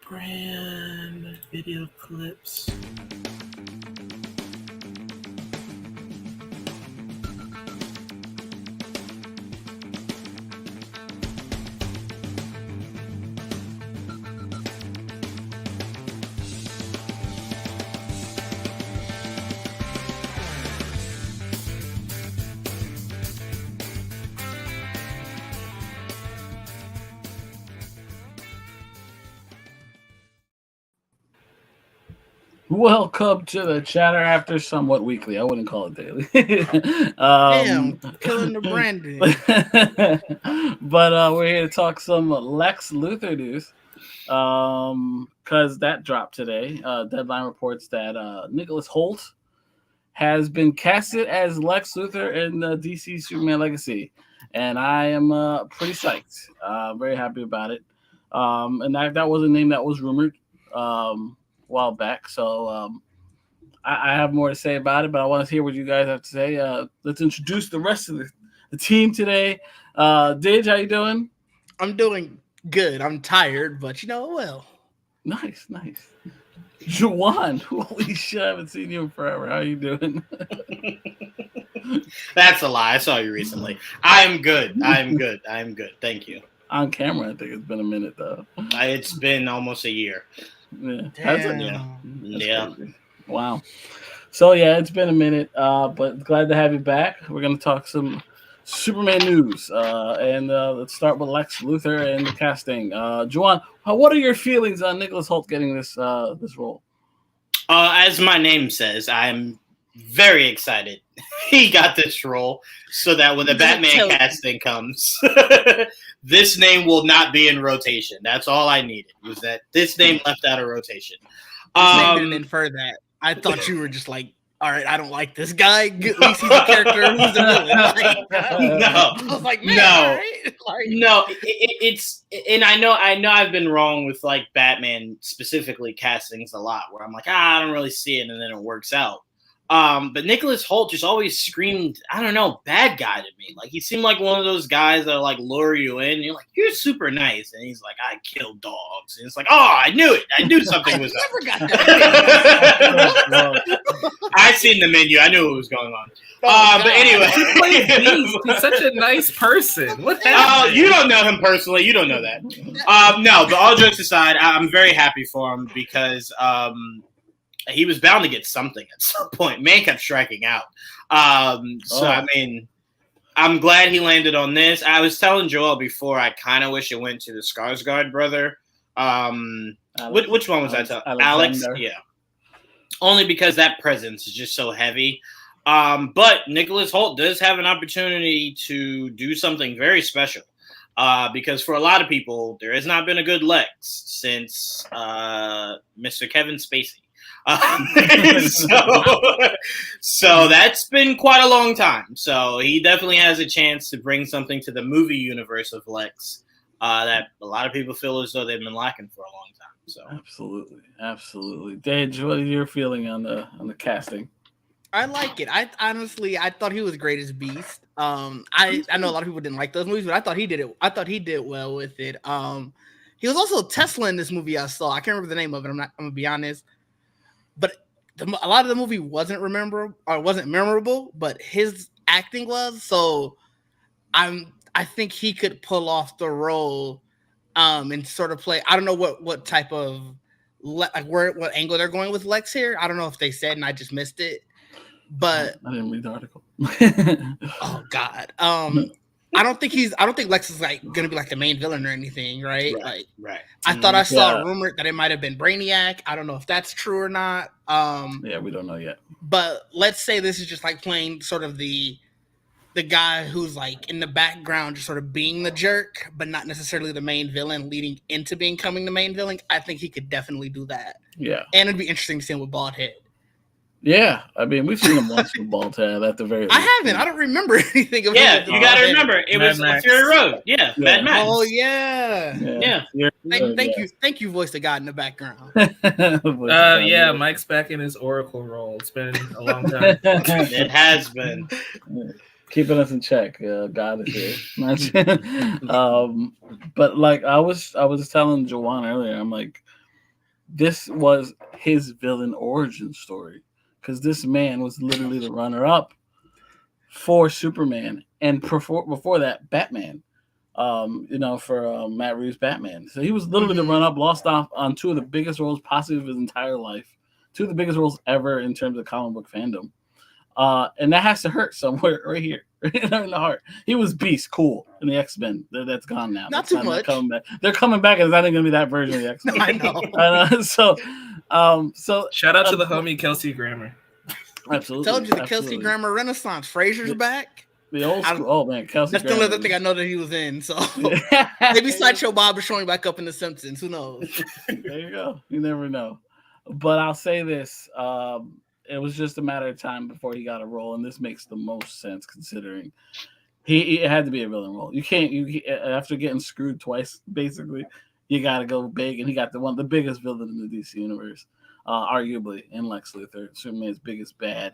Brand video clips. Welcome to the Chatter After Somewhat Weekly. I wouldn't call it daily. Damn, killing the branding. But we're here to talk some Lex Luthor news. Because that dropped today. Deadline reports that Nicholas Hoult has been casted as Lex Luthor in the DC Superman Legacy. And I am pretty psyched. Very happy about it. And that was a name that was rumored. While back, so I have more to say about it, but I want to hear what you guys have to say. Let's introduce the rest of the team today. Didge, how you doing? I'm doing good. I'm tired, but well. Nice. Juwaan, holy shit, I haven't seen you in forever. How you doing? That's a lie. I saw you recently. I'm good. Thank you. On camera, I think it's been a minute though. It's been almost a year. Yeah. Yeah. Wow. So yeah, it's been a minute, but glad to have you back. We're gonna talk some Superman news, and let's start with Lex Luthor and the casting. Juwaan, what are your feelings on Nicholas Hoult getting this role? As my name says, I'm very excited he got this role, so that when the Batman casting comes, this name will not be in rotation. That's all I needed, was that this name left out of rotation. I didn't infer that. I thought you were just like, all right, I don't like this guy. At least he's a character who's the villain. No. I was like, man, no. all right. No, it's and I know I've been wrong with like Batman specifically castings a lot, where I'm like, I don't really see it, and then it works out. But Nicholas Hoult just always screamed, I don't know, bad guy to me. Like, he seemed like one of those guys that like lure you in. And you're like, you're super nice, and he's like, I kill dogs, and it's like, oh, I knew it. I knew something was up. I seen the menu. I knew what was going on. But anyway, he's such a nice person. What you don't know him personally. You don't know that. No, but all jokes aside, I'm very happy for him because he was bound to get something at some point. Man kept striking out. I mean, I'm glad he landed on this. I was telling Joel before, I kind of wish it went to the Skarsgård brother. Which one was I telling? Alex? Yeah. Only because that presence is just so heavy. But Nicholas Hoult does have an opportunity to do something very special. Because for a lot of people, there has not been a good Lex since Mr. Kevin Spacey. So that's been quite a long time. So he definitely has a chance to bring something to the movie universe of Lex that a lot of people feel as though they've been lacking for a long time. So absolutely. Dage, what is your feeling on the casting? I like it. I thought he was great as Beast. I know a lot of people didn't like those movies, but I thought he did it. I thought he did well with it. He was also Tesla in this movie I saw. I can't remember the name of it. I'm gonna be honest. But a lot of the movie wasn't memorable, but his acting was. So I think he could pull off the role and sort of play. I don't know what type of what angle they're going with Lex here. I don't know if they said and I just missed it. But I didn't read the article. Oh God. I don't think Lex is like gonna be like the main villain or anything, right? Right. I thought I saw a rumor that it might have been Brainiac. I don't know if that's true or not. Yeah, we don't know yet. But let's say this is just like playing sort of the guy who's like in the background, just sort of being the jerk, but not necessarily the main villain, leading into becoming the main villain. I think he could definitely do that. Yeah, and it'd be interesting to see him with bald head. Yeah, I mean, we've seen him once with bald head at the very least. I haven't. I don't remember anything of him. Yeah, you got to remember. It was Fury Road. Yeah, Mad Max. Oh, yeah. Thank you, voice of God in the background. Yeah, Mike's back in his Oracle role. It's been a long time. It has been. Keeping us in check. God is here. But like I was telling Juwaan earlier, I'm like, this was his villain origin story, because this man was literally the runner-up for Superman, and before that, Batman. For Matt Reeves' Batman. So he was literally the run-up, lost off on two of the biggest roles possibly of his entire life, two of the biggest roles ever in terms of comic book fandom. And that has to hurt somewhere right here in the heart. He was Beast, cool, in the X-Men. That's gone now. Not too much. Coming back. They're coming back, and it's not even going to be that version of the X-Men. I know. So shout out to the homie Kelsey Grammer. Absolutely. Told you the Kelsey Grammer Renaissance. Frasier's back. The old school. Oh man, Kelsey. That's the only other thing I know that he was in. So maybe Sideshow Bob is showing back up in The Simpsons. Who knows? There you go. You never know. But I'll say this: it was just a matter of time before he got a role, and this makes the most sense considering he had to be a villain role. You can't. After getting screwed twice, basically, you got to go big, and he got the biggest villain in the DC universe, arguably, in Lex Luthor, Superman's biggest bad.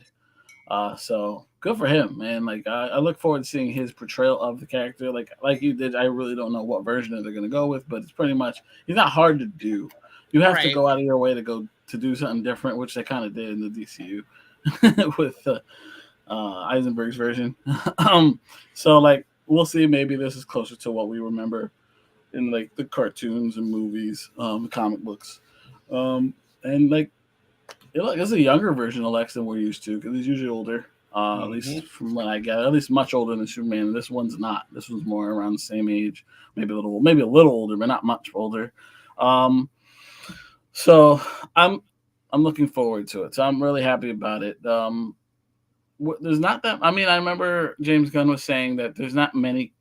So good for him, man. Like I look forward to seeing his portrayal of the character. Like you did, I really don't know what version they're gonna go with, but it's pretty much he's not hard to do. You have to go out of your way to do something different, which they kind of did in the DCU with Eisenberg's version. So like we'll see. Maybe this is closer to what we remember in like the cartoons and movies, comic books, and like. It's a younger version of Lex than we're used to because he's usually older. At least from what I get, at least much older than Superman. This one's not. This one's more around the same age, maybe a little older, but not much older. So I'm looking forward to it. So I'm really happy about it. There's not that. I mean, I remember James Gunn was saying that there's not many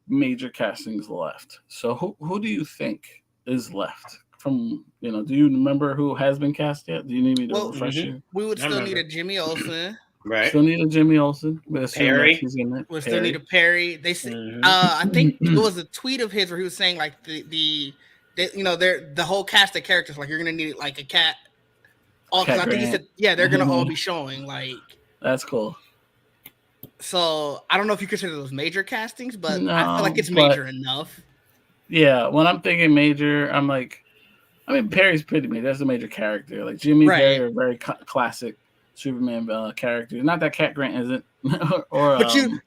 major castings left. So who do you think is left? From do you remember who has been cast yet? Do you need me to refresh you? We would still need a Jimmy Olsen. Right. Still need a Jimmy Olsen. Perry. We still need a Perry. They say, I think it was a tweet of his where he was saying like the whole cast of characters, like you're gonna need like a cat. I think he said they're gonna all be showing like. That's cool. So I don't know if you consider those major castings, but I feel like it's major enough. Yeah, when I'm thinking major, I'm like. I mean, Perry's pretty major. That's a major character. Like Jimmy Perry are very classic Superman characters. Not that Cat Grant isn't.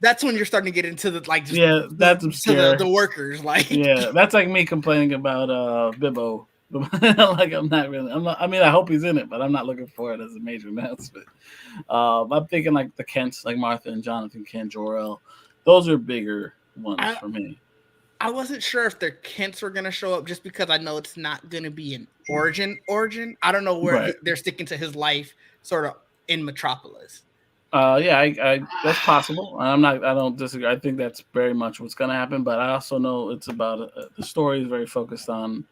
That's when you're starting to get into the like. That's obscure. The workers like. Yeah, that's like me complaining about Bibbo. Like I'm not. I mean, I hope he's in it, but I'm not looking for it as a major announcement. I'm thinking like the Kents, like Martha and Jonathan Kent, Jor-El. Those are bigger ones for me. I wasn't sure if their Kents were going to show up just because I know it's not going to be an origin. I don't know where they're sticking to his life sort of in Metropolis. I that's possible. I don't disagree. I think that's very much what's going to happen, but I also know it's about the story is very focused on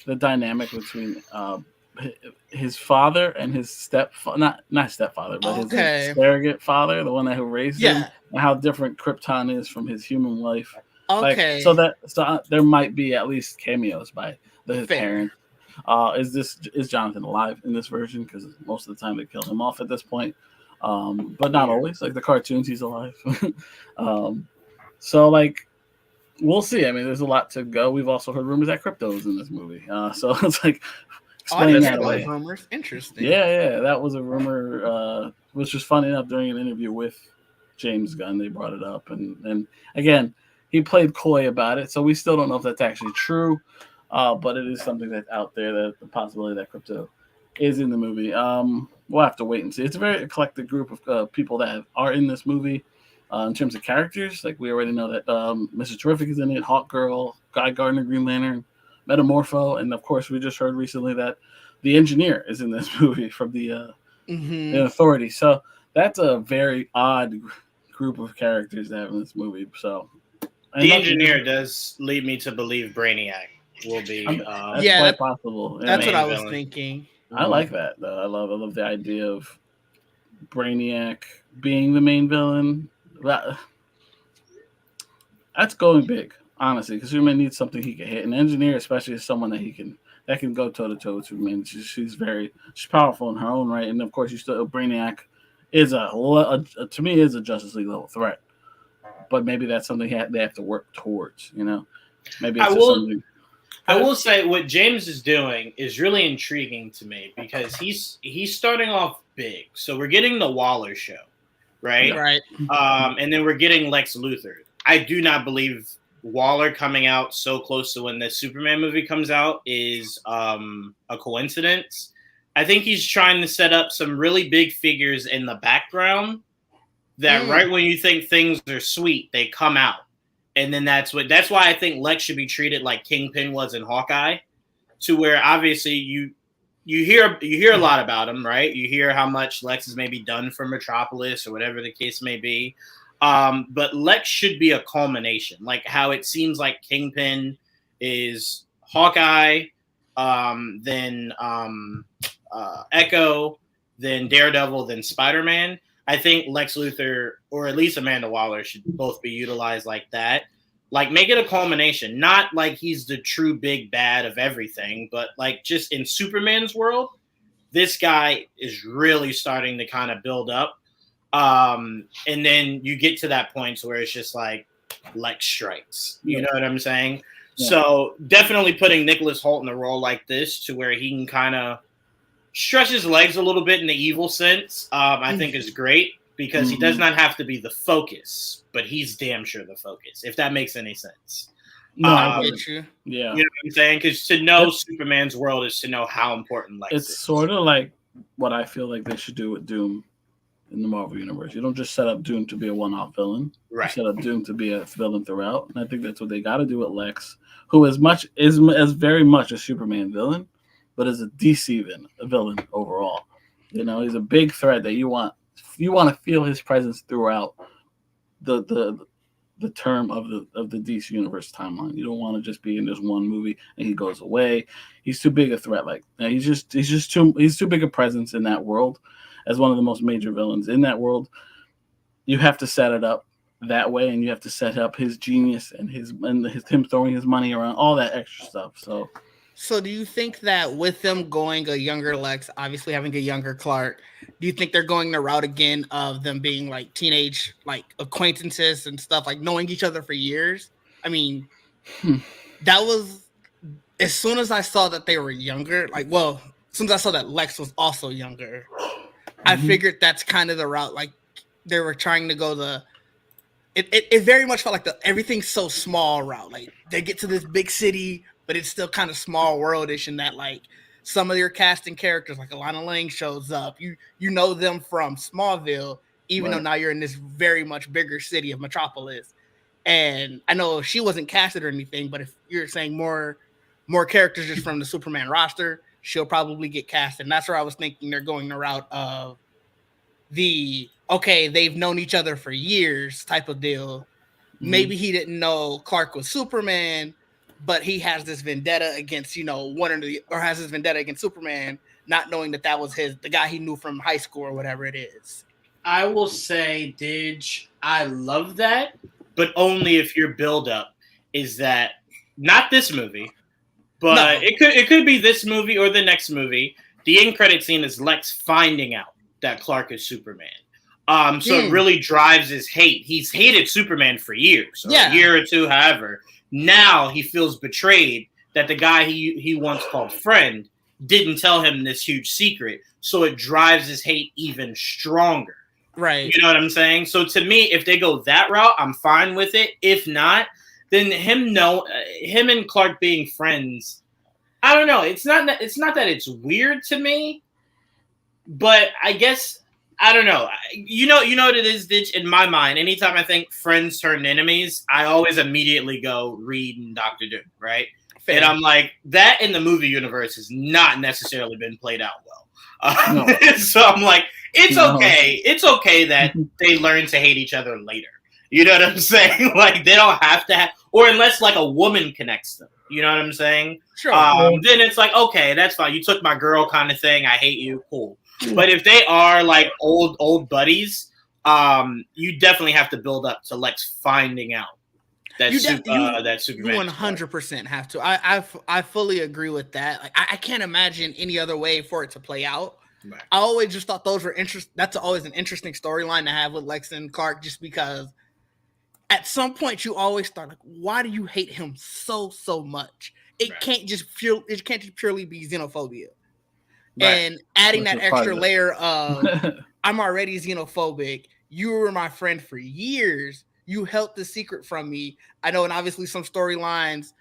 the dynamic between his father and his stepfather, not stepfather, but his surrogate father, the one who raised him, and how different Krypton is from his human life. Okay. Like, so there might be at least cameos by his parents. Is Jonathan alive in this version? Because most of the time they kill him off at this point, but not always. Like the cartoons, he's alive. So like we'll see. I mean, there's a lot to go. We've also heard rumors that Crypto's in this movie. So it's like explain that away. Rumors, interesting. Yeah, that was a rumor. Which was funny enough during an interview with James Gunn, they brought it up, and again. He played coy about it, so we still don't know if that's actually true. But it is something that's out there, that the possibility that Crypto is in the movie. We'll have to wait and see. It's a very eclectic group of people that are in this movie. In terms of characters, like we already know that Mr. Terrific is in it, Hawk Girl, Guy Gardner, Green Lantern, Metamorpho, and of course we just heard recently that the Engineer is in this movie from the Authority. So that's a very odd group of characters to have in this movie. So. The Engineer does lead me to believe Brainiac will be. That's quite possible. That's what I was thinking. I like that though. I love the idea of Brainiac being the main villain. That's going big, honestly, because Superman needs something he can hit. An Engineer, especially, is someone that can go toe to toe with Superman. She's powerful in her own right, and of course, Brainiac is to me is a Justice League level threat. But maybe that's something they have to work towards, Maybe it's something. I will say what James is doing is really intriguing to me because he's starting off big. So we're getting the Waller show, right? Right. And then we're getting Lex Luthor. I do not believe Waller coming out so close to when the Superman movie comes out is a coincidence. I think he's trying to set up some really big figures in the background that right when you think things are sweet, they come out. And then that's why I think Lex should be treated like Kingpin was in Hawkeye, to where obviously you hear a lot about him, right? You hear how much Lex has maybe done for Metropolis or whatever the case may be. But Lex should be a culmination, like how it seems like Kingpin is Hawkeye, then Echo, then Daredevil, then Spider-Man. I think Lex Luthor, or at least Amanda Waller, should both be utilized like that. Like, make it a culmination. Not like he's the true big bad of everything, but like just in Superman's world, this guy is really starting to kind of build up. And then you get to that point where it's just like Lex strikes. You know what I'm saying? Yeah. So definitely putting Nicholas Hoult in a role like this to where he can kind of stretch his legs a little bit in the evil sense, I think is great because he does not have to be the focus, but he's damn sure the focus, if that makes any sense. No, I get you. Yeah. You know what I'm saying? Because to know Superman's world is to know how important Lex is. It's sort of like what I feel like they should do with Doom in the Marvel Universe. You don't just set up Doom to be a one-off villain. Right. You set up Doom to be a villain throughout. And I think that's what they got to do with Lex, who is very much a Superman villain, but is a DC villain overall. You know, he's a big threat that you want to feel his presence throughout the term of the DC Universe timeline. You don't want to just be in this one movie and he goes away. He's too big a threat. Like he's too big a presence in that world as one of the most major villains in that world. You have to set it up that way, and you have to set up his genius and him throwing his money around, all that extra stuff. So do you think that with them going a younger Lex, obviously having a younger Clark, do you think they're going the route again of them being like teenage, like acquaintances and stuff, like knowing each other for years? I mean, that was, as soon as I saw that they were younger, as soon as I saw that Lex was also younger, I figured that's kind of the route. Like they were trying to go it very much felt like everything's so small route. Like they get to this big city, but it's still kind of small worldish in that like some of your casting characters, like Alana Lang shows up. You know them from Smallville, even though now you're in this very much bigger city of Metropolis. And I know she wasn't casted or anything, but if you're saying more characters just from the Superman roster, she'll probably get cast. And that's where I was thinking they're going the route of they've known each other for years type of deal. Maybe he didn't know Clark was Superman, but he has this vendetta against, has this vendetta against Superman, not knowing that was the guy he knew from high school or whatever it is. I will say, Didge, I love that, but only if your buildup is that not this movie, but it could be this movie or the next movie. The end credit scene is Lex finding out that Clark is Superman. So it really drives his hate. He's hated Superman for years, or a year or two, however. Now he feels betrayed that the guy he once called friend didn't tell him this huge secret. So it drives his hate even stronger. Right. You know what I'm saying? So to me, if they go that route, I'm fine with it. If not, then him and Clark being friends, I don't know. It's not that it's weird to me, but I guess I don't know. You know what it is, Ditch? In my mind, anytime I think friends turn enemies, I always immediately go Reed and Dr. Doom, right? Fair. And I'm like, that in the movie universe has not necessarily been played out well. So I'm like, it's okay. It's okay that they learn to hate each other later. You know what I'm saying? Like, they don't have to or unless like a woman connects them. You know what I'm saying? Sure. Then it's like, okay, that's fine. You took my girl kind of thing. I hate you. Cool. But if they are like old buddies, you definitely have to build up to Lex finding out that that Superman. You 100% have to. I fully agree with that. Like, I can't imagine any other way for it to play out. Right. I always just thought those were interesting. That's always an interesting storyline to have with Lex and Clark, just because at some point you always start like, why do you hate him so much? it can't just purely be xenophobia. Right. And adding Which that is part extra of it. layer of I'm already xenophobic. You were my friend for years. You held the secret from me. I know, and obviously some storylines,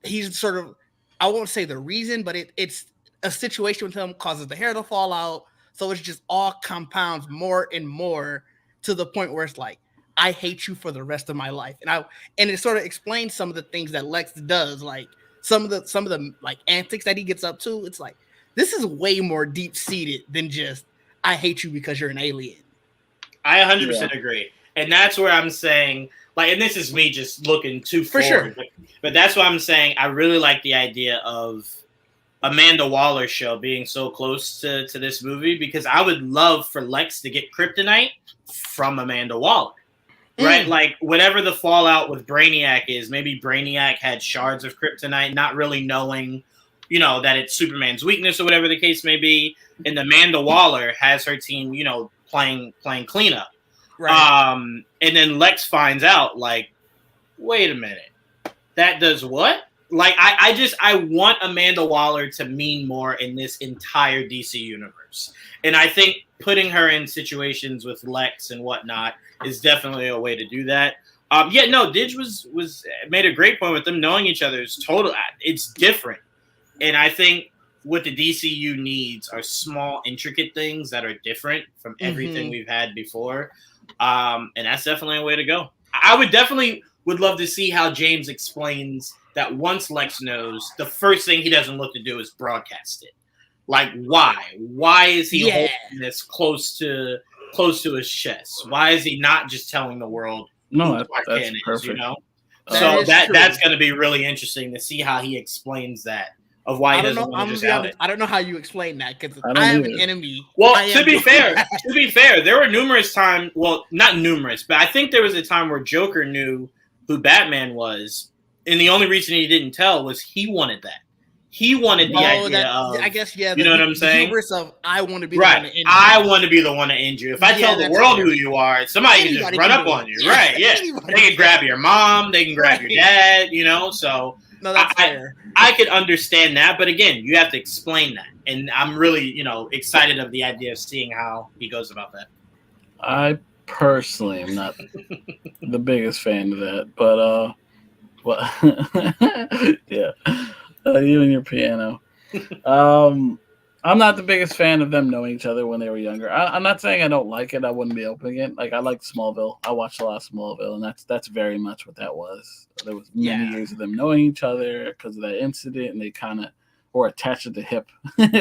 he's sort of, I won't say the reason, but it's a situation with him causes the hair to fall out. So it's just all compounds more and more to the point where it's like, I hate you for the rest of my life. And it sort of explains some of the things that Lex does, like some of the like antics that he gets up to. It's like, this is way more deep seated than just I hate you because you're an alien. I 100% agree. And that's where I'm saying, like, and this is me just looking too For forward, sure. but that's why I'm saying I really like the idea of Amanda Waller's show being so close to this movie, because I would love for Lex to get kryptonite from Amanda Waller. Right? Like, whatever the fallout with Brainiac is, maybe Brainiac had shards of kryptonite, not really knowing, you know, that it's Superman's weakness or whatever the case may be. And Amanda Waller has her team, you know, playing cleanup. Right. And then Lex finds out, like, wait a minute, that does what? Like, I want Amanda Waller to mean more in this entire DC universe. And I think putting her in situations with Lex and whatnot is definitely a way to do that. Didge was made a great point with them knowing each other. It's different. And I think what the DCU needs are small, intricate things that are different from everything we've had before. And that's definitely a way to go. I would love to see how James explains that once Lex knows, the first thing he doesn't look to do is broadcast it. Like, why? Why is he holding this close to his chest? Why is he not just telling the world No, Clark that's Kent is, perfect. you know? That So that's going to be really interesting to see how he explains that, of why he doesn't want to just out it. I don't know how you explain that, because I don't I am either. an enemy. Well, I to am be fair, there were numerous times. Well, not numerous, but I think there was a time where Joker knew who Batman was, and the only reason he didn't tell was he wanted that. He wanted the idea of, I guess, you know what I'm saying? The hubris of, I want to be right. the one to end I want to be the one to end you. If I tell the world who you are, somebody can just run up on you. Right? Yeah. They can grab your mom. They can grab your dad. You know. So no, that's fair. I could understand that, but again, you have to explain that, and I'm really, excited of the idea of seeing how he goes about that. I personally am not the biggest fan of that, but yeah. You and your piano. I'm not the biggest fan of them knowing each other when they were younger. I'm not saying I don't like it. I wouldn't be opening it. Like, I like Smallville. I watched a lot of Smallville, and that's very much what that was. There was many years of them knowing each other because of that incident, and they kind of were attached at the hip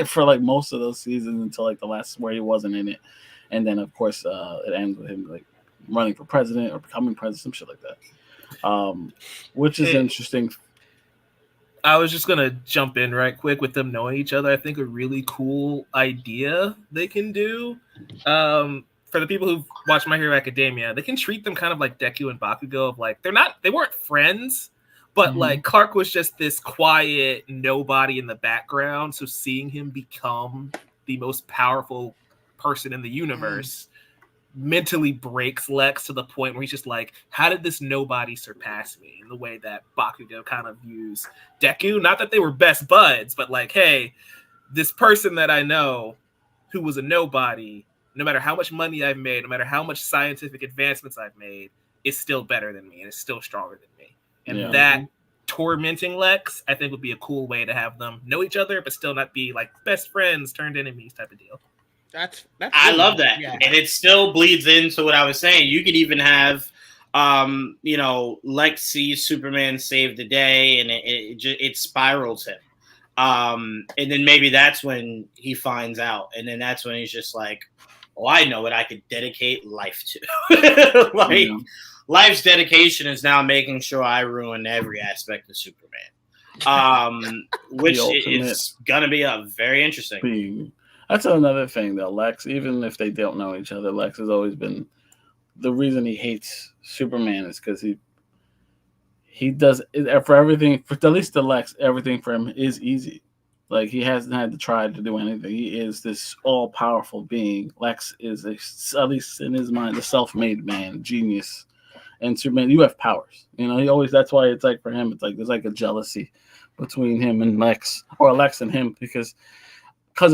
for like most of those seasons until like the last where he wasn't in it. And then of course it ends with him like running for president or becoming president, some shit like that. Which is interesting. I was just going to jump in right quick with them knowing each other. I think a really cool idea they can do for the people who've watched My Hero Academia, they can treat them kind of like Deku and Bakugo, of like, they weren't friends, but like Clark was just this quiet nobody in the background. So seeing him become the most powerful person in the universe mentally breaks Lex to the point where he's just like, how did this nobody surpass me? In the way that Bakugo kind of views Deku. Not that they were best buds, but like, hey, this person that I know who was a nobody, no matter how much money I've made, no matter how much scientific advancements I've made, is still better than me and is still stronger than me. And that tormenting Lex, I think, would be a cool way to have them know each other, but still not be like best friends turned enemies type of deal. I love that. Yeah. And it still bleeds into what I was saying. You could even have, Lex sees Superman save the day, and it spirals him. And then maybe that's when he finds out. And then that's when he's just like, oh, I know what I could dedicate life to. Life's dedication is now making sure I ruin every aspect of Superman. Which is going to be a very interesting. That's another thing, though. Lex, even if they don't know each other, Lex has always been the reason he hates Superman is because he does for everything. For at least the Lex, everything for him is easy. Like, he hasn't had to try to do anything. He is this all-powerful being. Lex is, at least in his mind, a self-made man, genius. And Superman, you have powers. He always. That's why it's like for him, it's like there's like a jealousy between him and Lex, or Lex and him, because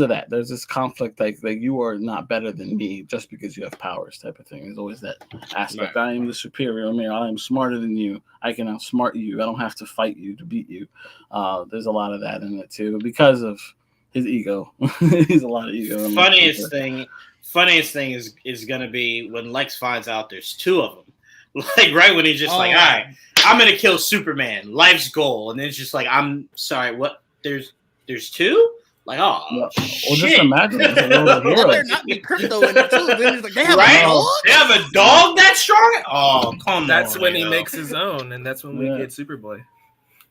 of that. There's this conflict, like you are not better than me just because you have powers, type of thing. There's always that aspect. Right. I am the superior. I mean, I am smarter than you. I can outsmart you. I don't have to fight you to beat you. There's a lot of that in it too, because of his ego. He's a lot of ego. Funniest thing is gonna be when Lex finds out there's two of them. Like right when he's just like, all right, I'm gonna kill Superman, life's goal, and then it's just like, I'm sorry, what? There's two? Like, oh, well, just imagine it. There not be crypto in it too. Then it's like, they have a dog? They have a dog that's strong? Oh, come on. That's when he makes his own, and that's when we get Superboy.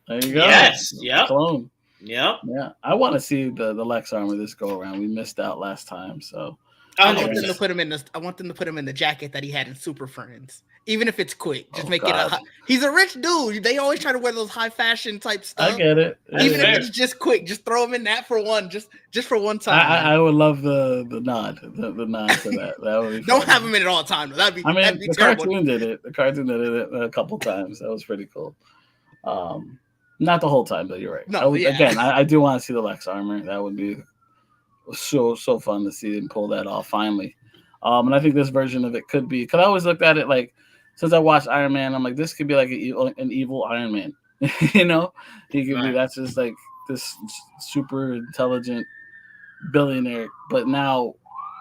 There you go. Yes. Yep. Clone. Yep. Yeah. I want to see the Lex armor this go around. We missed out last time, so I want them to put him in the jacket that he had in Super Friends. Even if it's quick, just make it. He's a rich dude. They always try to wear those high fashion type stuff. I get it. Even if it's just quick, just throw him in that for one, just for one time. I would love the nod, the nod to that. That would be Don't have him in it all the time. That'd be the terrible. Cartoon did it. The cartoon did it a couple times. That was pretty cool. Not the whole time, but you're right. No, Again, I do want to see the Lex armor. That would be so fun to see him pull that off finally. And I think this version of it could be, because I always looked at it like, since I watched Iron Man, I'm like, this could be like an evil Iron Man. You know, he could be, that's just like this super intelligent billionaire, but now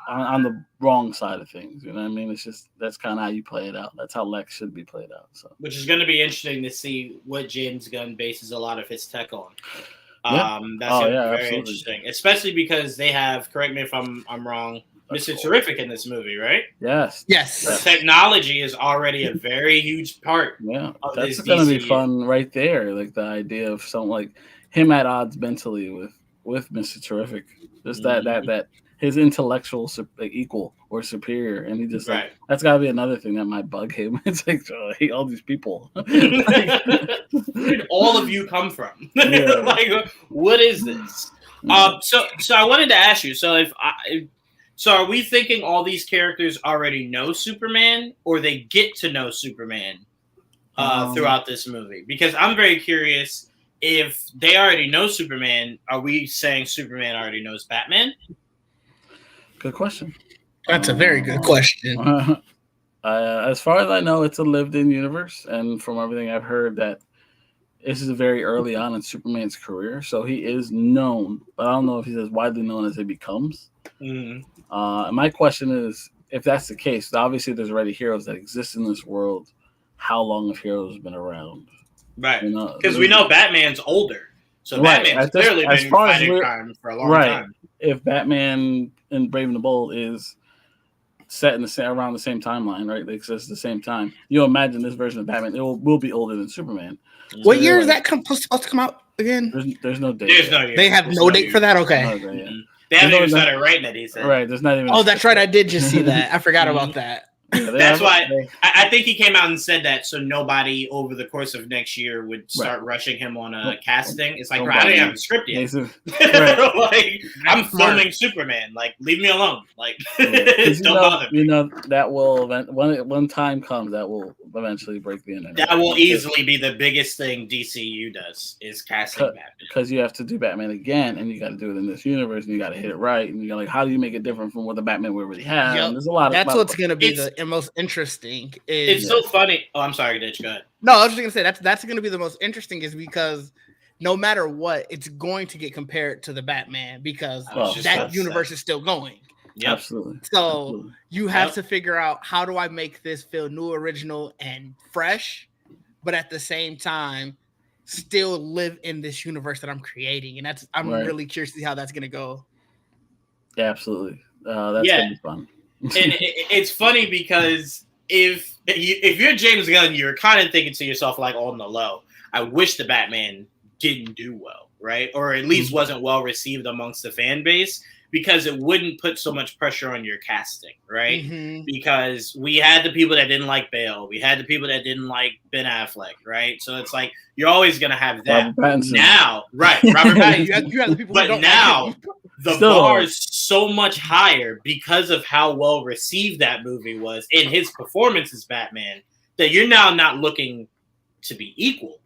on the wrong side of things. You know what I mean? It's just, that's kind of how you play it out. That's how Lex should be played out. So, which is going to be interesting to see what James Gunn bases a lot of his tech on. That's going to be very interesting, especially because they have, correct me if I'm wrong, Mr. Terrific in this movie, right? Yes. The technology is already a very huge part. Yeah, that's going to be fun right there. Like the idea of something like him at odds mentally with Mr. Terrific. Just that his intellectual equal or superior, and he just that's got to be another thing that might bug him. It's like, I hate all these people. Where did all of you come from? Like, what is this? So I wanted to ask you. So are we thinking all these characters already know Superman, or they get to know Superman throughout this movie? Because I'm very curious, if they already know Superman, are we saying Superman already knows Batman? Good question. That's a very good question. As far as I know, it's a lived-in universe, and from everything I've heard, that this is very early on in Superman's career, so he is known, but I don't know if he's as widely known as he becomes. My question is, if that's the case, obviously there's already heroes that exist in this world. How long have heroes been around? Right, because we know Batman's older, so Batman's clearly been fighting crime for a long time. If Batman and Brave and the Bold is set in around the same timeline, right? They exist at the same time. You imagine this version of Batman, it will be older than Superman. What year is that supposed to come out again? There's no date. There's no year. They have no date for that? Okay. They haven't even started writing it, he said. Right, there's not even. Oh, that's right. I did just see that. I forgot about that. That's why I think he came out and said that so nobody over the course of next year would start rushing him on a casting. It's like, bro, I didn't have a script yet. Like, I'm filming Superman. Like, leave me alone. Like, don't bother me. You know, that will, when time comes, that will eventually break the internet. That will easily be the biggest thing DCU does, is casting Batman. Because you have to do Batman again, and you got to do it in this universe, and you got to hit it right, and you're like, how do you make it different from what the Batman we already have? Yep. There's a lot of. That's what's going to be the most interesting. It's so funny. Oh, I'm sorry, Didge. Go ahead. No, I was just going to say that's going to be the most interesting, is because no matter what, it's going to get compared to the Batman, because that universe is still going. Yep. Absolutely. So you have to figure out, how do I make this feel new, original, and fresh, but at the same time still live in this universe that I'm creating? And I'm really curious to see how that's going to go. Yeah, absolutely. That's going to be fun. And it's funny because if you're James Gunn, you're kind of thinking to yourself, like, on the low, I wish the Batman didn't do well, right? Or at least wasn't well received amongst the fan base, because it wouldn't put so much pressure on your casting, right? Mm-hmm. Because we had the people that didn't like Bale. We had the people that didn't like Ben Affleck, right? So it's like, you're always going to have that. Now, right, Robert Pattinson. you have the people but now, like the bar is so much higher because of how well received that movie was in his performance as Batman, that you're now not looking to be equal.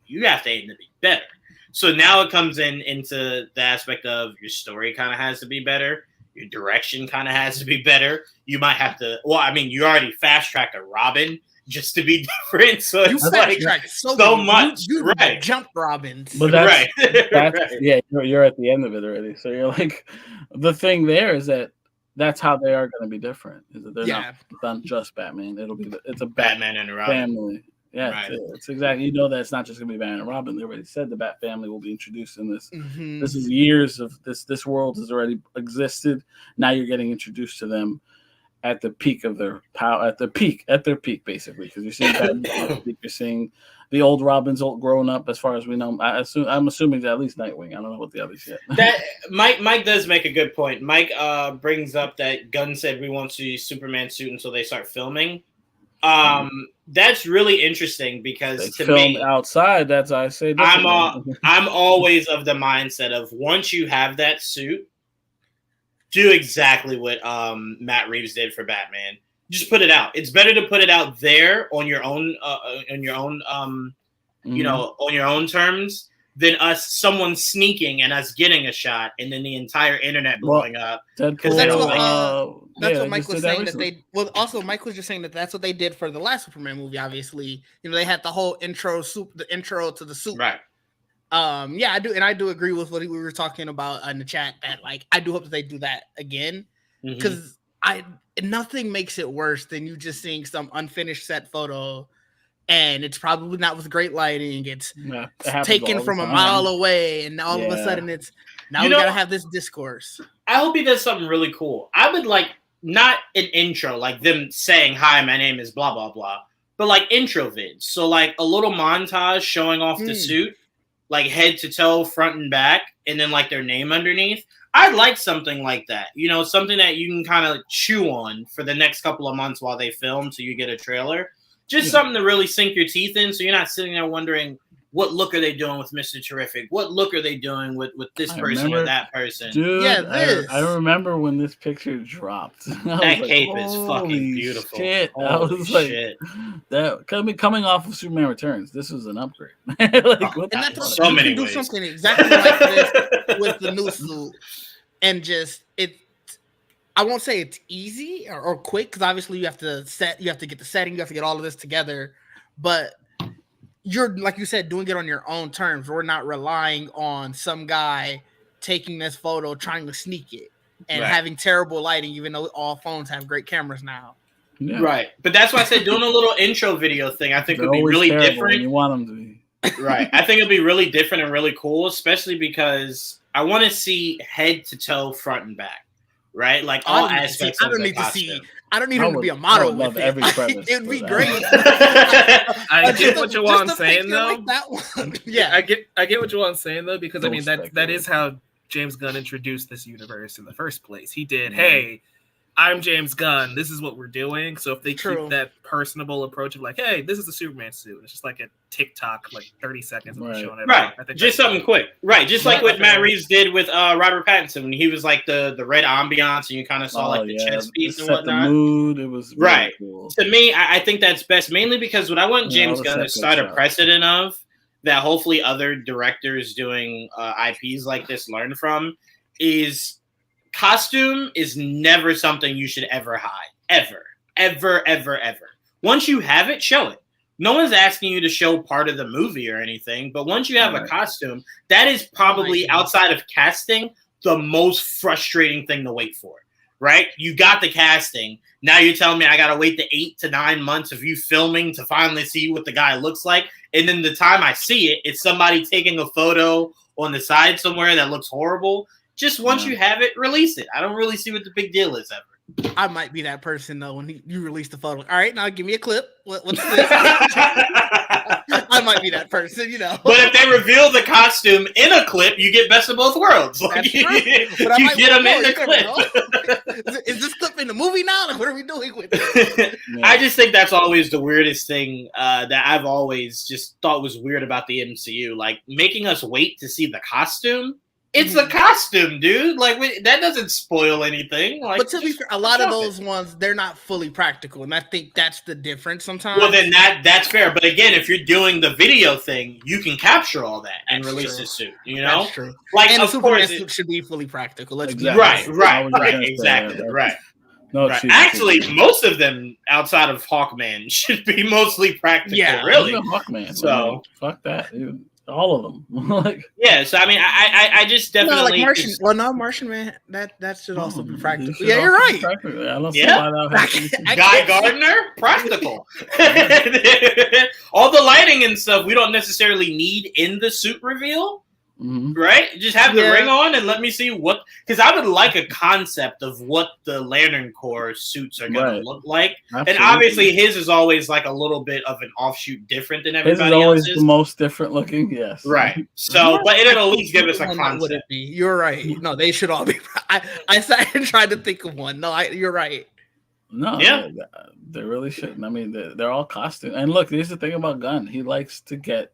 You have to aim to be better. So now it comes into the aspect of your story kind of has to be better. Your direction kind of has to be better. You might have to. Well, I mean, you already fast tracked a Robin just to be different. So You it's fast like tracked so much. You Right. jumped Robins. But that's, Right. that's Right. yeah, you're at the end of it already. So you're like, the thing there is that that's how they are going to be different. Is that they're not just Batman. It's a Batman and Robin family. Yeah, Right. it's exactly. You know that it's not just going to be Batman and Robin. They already said the Bat family will be introduced in this. Mhm. This is years of this. This world has already existed. Now you're getting introduced to them at the peak of their power. At their peak, basically, because you're seeing Batman. You're seeing the old Robins all grown up, as far as we know. I'm assuming that at least Nightwing. I don't know what the others yet. That Mike does make a good point. Mike brings up that Gunn said we won't see Superman suit until they start filming. That's really interesting because They to filmed me, outside. That's I say. I'm always of the mindset of once you have that suit, do exactly what Matt Reeves did for Batman. Just put it out. It's better to put it out there on your own, on your own terms than someone sneaking and us getting a shot and then the entire internet blowing up. Deadpool, that's what Mike was saying that they. Well, also Mike was just saying that that's what they did for the last Superman movie. Obviously, they had the whole intro to the suit. Right. Yeah, I do, and I do agree with what we were talking about in the chat. That I do hope that they do that again because nothing makes it worse than you just seeing some unfinished set photo. And it's probably not with great lighting. It's taken from a mile away, and all of a sudden we gotta have this discourse. I hope he does something really cool. I would like not an intro, like them saying, "Hi, my name is blah blah blah," but like intro vids. So like a little montage showing off the suit, like head to toe, front and back, and then like their name underneath. I'd like something like that. Something that you can kind of chew on for the next couple of months while they film, so you get a trailer. Just something to really sink your teeth in, so you're not sitting there wondering what look are they doing with Mr. Terrific? What look are they doing with this person or that person? Dude, I remember when this picture dropped. That cape is fucking beautiful. Shit. I was like, that coming off of Superman Returns, this was an upgrade. What and that's so many do ways. Something exactly like this with the new suit, and just I won't say it's easy or quick because obviously you have to get the setting, you have to get all of this together. But you're, like you said, doing it on your own terms. We're not relying on some guy taking this photo, trying to sneak it, and having terrible lighting, even though all phones have great cameras now. Yeah. Right. But that's why I said doing a little intro video thing, I think would be really different. You want them to be. Right. I think it'd be really different and really cool, especially because I want to see head to toe, front and back. Right, like all aspects. I don't need to see. I don't need him to be a model. Love every crevice. It'd be great. I get what Juwaan's saying though. Like that one. Yeah, I get what Juwaan's saying though, because I mean that is how James Gunn introduced this universe in the first place. He did, hey, I'm James Gunn. This is what we're doing. So if they keep that personable approach of like, hey, this is the Superman suit. It's just like a TikTok, like 30 seconds of showing it. Right. I think just something quick. Right. Just like what Matt Reeves did with Robert Pattinson when he was like the red ambiance and you kind of saw like the chess piece and whatnot. The mood. It was really cool. To me, I think that's best, mainly because what I want James Gunn to start a precedent of that hopefully other directors doing IPs like this learn from is costume is never something you should ever hide. Ever. Once you have it, show it. No one's asking you to show part of the movie or anything, but once you have a costume, that is probably outside of casting the most frustrating thing to wait for, right? You got the casting. Now you're telling me I got to wait the 8 to 9 months of you filming to finally see what the guy looks like. And then the time I see it, it's somebody taking a photo on the side somewhere that looks horrible. Just once you have it, release it. I don't really see what the big deal is ever. I might be that person though when you release the photo. All right, now give me a clip. What's this? I might be that person, But if they reveal the costume in a clip, you get best of both worlds. Like, you get them in the clip. Is this clip in the movie now? Like, what are we doing with it? I just think that's always the weirdest thing that I've always just thought was weird about the MCU. Like making us wait to see the costume It's a costume, dude. Like that doesn't spoil anything. Like, but to be fair, a lot of those ones they're not fully practical, and I think that's the difference sometimes. Well, then that's fair. But again, if you're doing the video thing, you can capture all that and release the suit. You know, that's true. Like, and of the Superman course, suit should be fully practical. Let's Exactly. right, exactly, right. No, right. Actually, most of them outside of Hawkman should be mostly practical. Yeah, really. Hawkman. So fuck that, dude. All of them. Like, yeah. So I mean, I just definitely like Martian. Well, no, Martian Man. That should also be practical. Yeah, you're right. I don't see Yeah. why that Guy Gardner, practical. All the lighting and stuff we don't necessarily need in the suit reveal. Mm-hmm. Right? Just have the ring on and let me see what... Because I would like a concept of what the Lantern Corps suits are going to look like. Absolutely. And obviously his is always like a little bit of an offshoot different than everybody else's. His is always the most different looking, yes. Right. So, but it'll at least give us a concept. Would it be? You're right. No, they should all be... I sat and tried to think of one. No, you're right. No, they really shouldn't. I mean, they're all costume. And look, here's the thing about Gunn. He likes to get...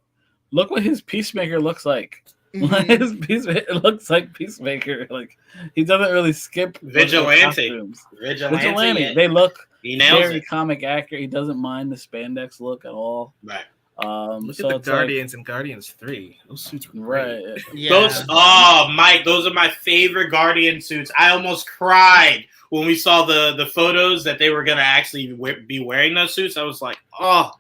Look what his Peacemaker looks like. It looks like Peacemaker. Like he doesn't really skip Vigilante. They look very comic accurate. He doesn't mind the spandex look at all. Right. Look at the Guardians and Guardians 3. Those suits were right. Yeah. Mike, those are my favorite Guardian suits. I almost cried when we saw the photos that they were gonna actually be wearing those suits. I was like, oh,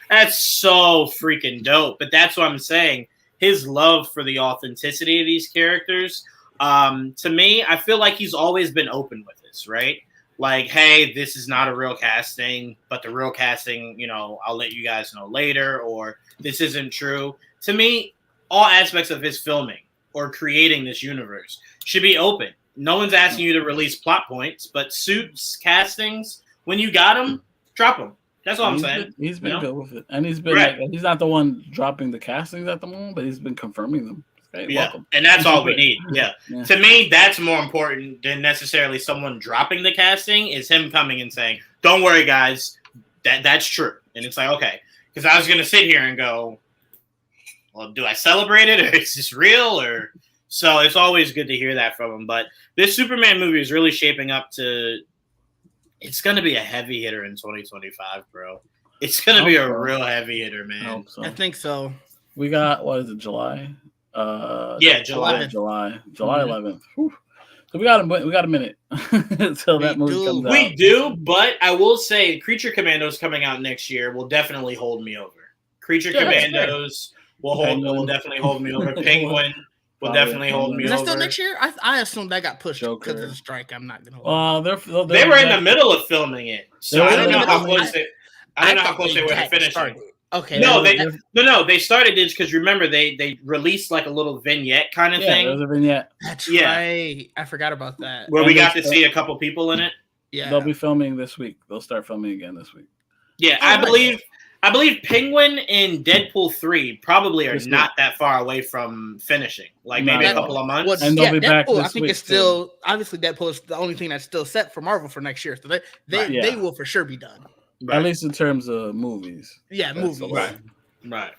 that's so freaking dope. But that's what I'm saying. His love for the authenticity of these characters, to me, I feel like he's always been open with this, right? Like, hey, this is not a real casting, but the real casting, I'll let you guys know later, or this isn't true. To me, all aspects of his filming or creating this universe should be open. No one's asking you to release plot points, but suits, castings, when you got them, drop them. That's all I'm saying. He's been good with it. And he's been he's not the one dropping the castings at the moment, but he's been confirming them. Okay, welcome. And that's all we need. Yeah. To me, that's more important than necessarily someone dropping the casting is him coming and saying, don't worry, guys, that's true. And it's like, okay. Because I was going to sit here and go, well, do I celebrate it or is this real? Or so it's always good to hear that from him. But this Superman movie is really shaping up to... It's going to be a heavy hitter in 2025, bro. It's going to be a real heavy hitter, man. I think so. We got, what is it, July? July 11th. Whew. So we got a minute until that movie comes out. We do, but I will say Creature Commandos coming out next year will definitely hold me over. Creature Commandos will definitely hold me over. Penguin will definitely hold me over. Is that still next year? I assumed that got pushed because of the strike. I'm not going to hold they were in the middle of filming it. So I don't know how close they were to finishing. Okay. No, they started this because remember they released like a little vignette kind of thing. There was a vignette. That's right. I forgot about that. Where we got to see a couple people in it. Yeah. They'll be filming this week. They'll start filming again this week. Yeah, I believe Penguin and Deadpool 3 probably are not that far away from finishing. Like maybe a couple of months. And they'll be back this week. I think it's still obviously Deadpool is the only thing that's still set for Marvel for next year. So they will for sure be done. Right. At least in terms of movies. Yeah, movies. Right.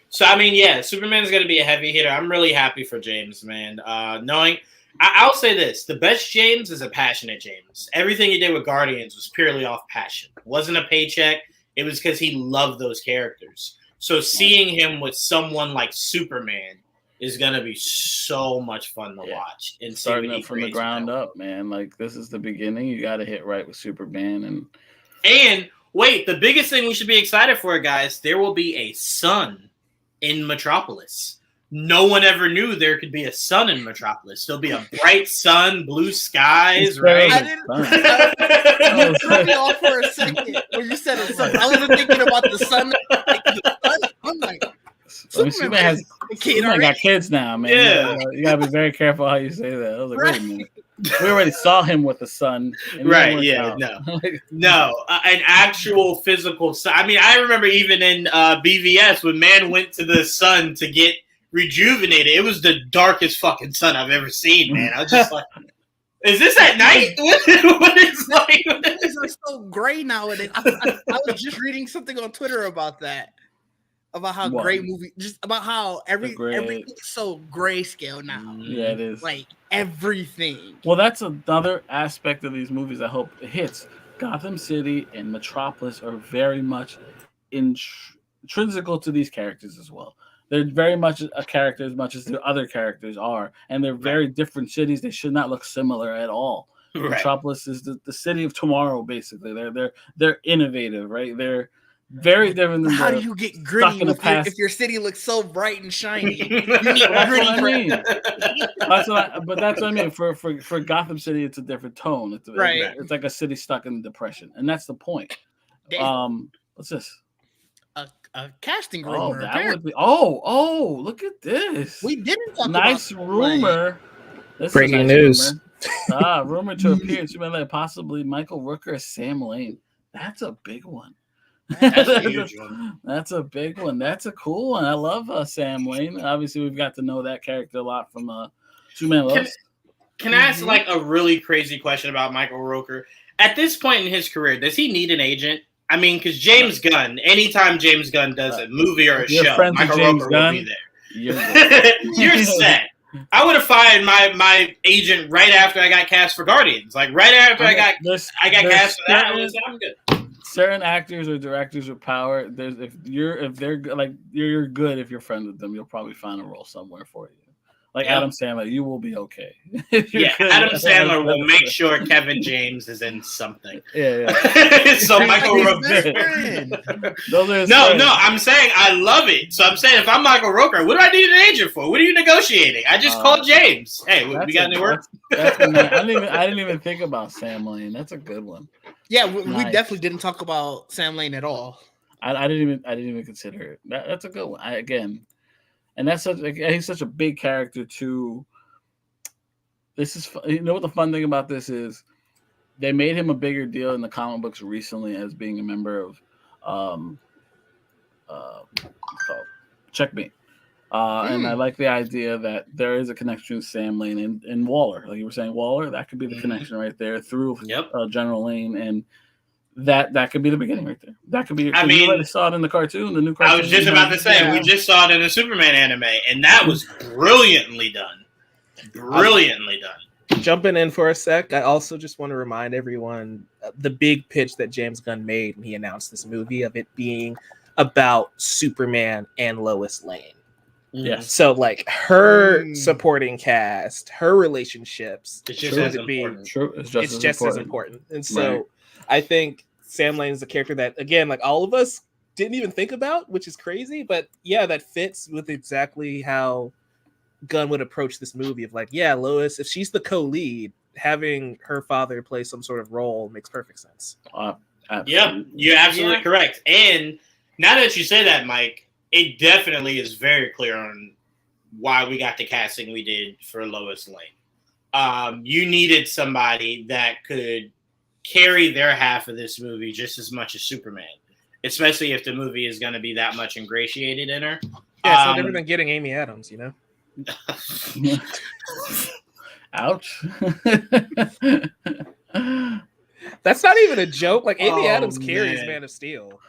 So, I mean, yeah, Superman is going to be a heavy hitter. I'm really happy for James, man. I'll say this. The best James is a passionate James. Everything he did with Guardians was purely off passion. It wasn't a paycheck. It was because he loved those characters. So seeing him with someone like Superman is going to be so much fun to watch. And starting up from the ground up, man. Like, this is the beginning. You got to hit right with Superman. And wait, the biggest thing we should be excited for, guys, there will be a sun in Metropolis. No one ever knew there could be a sun in Metropolis. There'll be a bright sun, blue skies, right? I threw me off for a second when you said it. I wasn't thinking about the sun. I'm like, Superman got kids now, man. Yeah. You gotta be very careful how you say that. I was like, wait a minute. We already saw him with the sun. Right, yeah, no, an actual physical sun. I mean, I remember even in BVS when man went to the sun to get rejuvenated, it was the darkest fucking sun I've ever seen, man. I was just like, is this at night? What is like? It's so gray nowadays. I was just reading something on Twitter about that. about how great movie, just about how everything's so grayscale now. Yeah, it is. Like everything. Well, that's another aspect of these movies I hope it hits. Gotham City and Metropolis are very much intrinsical to these characters as well. They're very much a character as much as the other characters are, and they're very different cities. They should not look similar at all. Right. Metropolis is the city of tomorrow, basically. They're innovative, right? They're very different than how do you get gritty if your city looks so bright and shiny? You need gritty. That's what I mean. For Gotham City, it's a different tone. It's like a city stuck in depression, and that's the point. What's this? A casting rumor. Would be. Oh! Look at this. We didn't talk nice about rumor. Breaking news. Rumor to appear in Superman, possibly Michael Rooker as Sam Lane. That's a big one. That's a huge one. That's a big one. That's a cool one. I love Sam Lane. Obviously, we've got to know that character a lot from Superman Loves. Can I ask like a really crazy question about Michael Rooker? At this point in his career, does he need an agent? I mean, because James Gunn, anytime James Gunn does a movie or a show, Michael Rooker will be there. You're set. I would have fired my agent right after I got cast for Guardians. Like right after I got cast for that, I'm good. Certain actors or directors with power, if they're like you're good if you're friends with them, you'll probably find a role somewhere for you. Like Adam Sandler, you will be okay. Adam Sandler will make sure Kevin James is in something. Yeah. So Michael Rooker. No, I'm saying I love it. So I'm saying if I'm Michael Rooker, what do I need an agent for? What are you negotiating? I just called James. Hey, we got any work? I didn't even think about Sam Lane. That's a good one. Yeah, we definitely didn't talk about Sam Lane at all. I didn't even consider it. That's a good one. And he's such a big character too. This is, you know what the fun thing about this is, they made him a bigger deal in the comic books recently as being a member of Checkmate. And I like the idea that there is a connection with Sam Lane and Waller. Like you were saying, Waller, that could be the connection right there through General Lane, and that could be the beginning right there. That could be. I mean, you already saw it in the cartoon. The new cartoon. I was just about to say we just saw it in the Superman anime, and that was brilliantly done. Jumping in for a sec, I also just want to remind everyone the big pitch that James Gunn made when he announced this movie, of it being about Superman and Lois Lane. Yes. So like her supporting cast, her relationships, it's just as important. And so I think Sam Lane is a character that, again, like all of us didn't even think about, which is crazy. But yeah, that fits with exactly how Gunn would approach this movie of like, yeah, Lois, if she's the co-lead, having her father play some sort of role makes perfect sense. Yeah, you're absolutely correct. And now that you say that, Mike, it definitely is very clear on why we got the casting we did for Lois Lane. You needed somebody that could carry their half of this movie just as much as Superman, especially if the movie is going to be that much ingratiated in her. Yeah, so different than getting Amy Adams, you know? Ouch. That's not even a joke. Like, Amy Adams carries Man of Steel.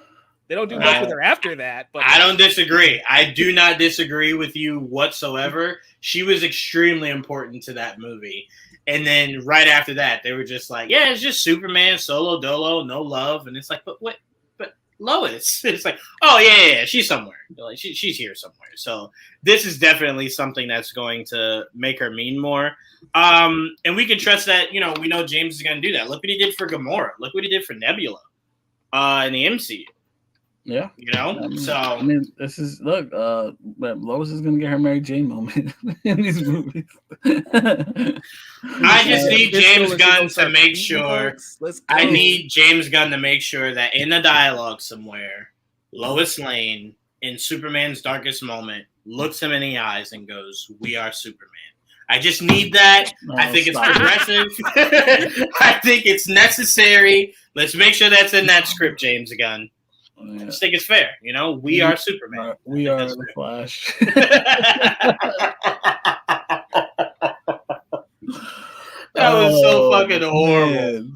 They don't do much with her after that. But I don't disagree. I do not disagree with you whatsoever. She was extremely important to that movie. And then right after that, they were just like, yeah, it's just Superman, solo dolo, no love. And it's like, but what? But Lois. It's like, oh, yeah, she's somewhere. Like, she's here somewhere. So this is definitely something that's going to make her mean more. And we can trust that, we know James is going to do that. Look what he did for Gamora. Look what he did for Nebula in the MCU. Yeah, So I mean, this is Lois is gonna get her Mary Jane moment in these movies. I just need James Gunn to make sure. I need James Gunn to make sure that in the dialogue somewhere, Lois Lane in Superman's darkest moment looks him in the eyes and goes, "We are Superman." I just need that. I think it's progressive. I think it's necessary. Let's make sure that's in that script, James Gunn. I just think it's fair. We are Superman. We are the Flash. That was so fucking horrible.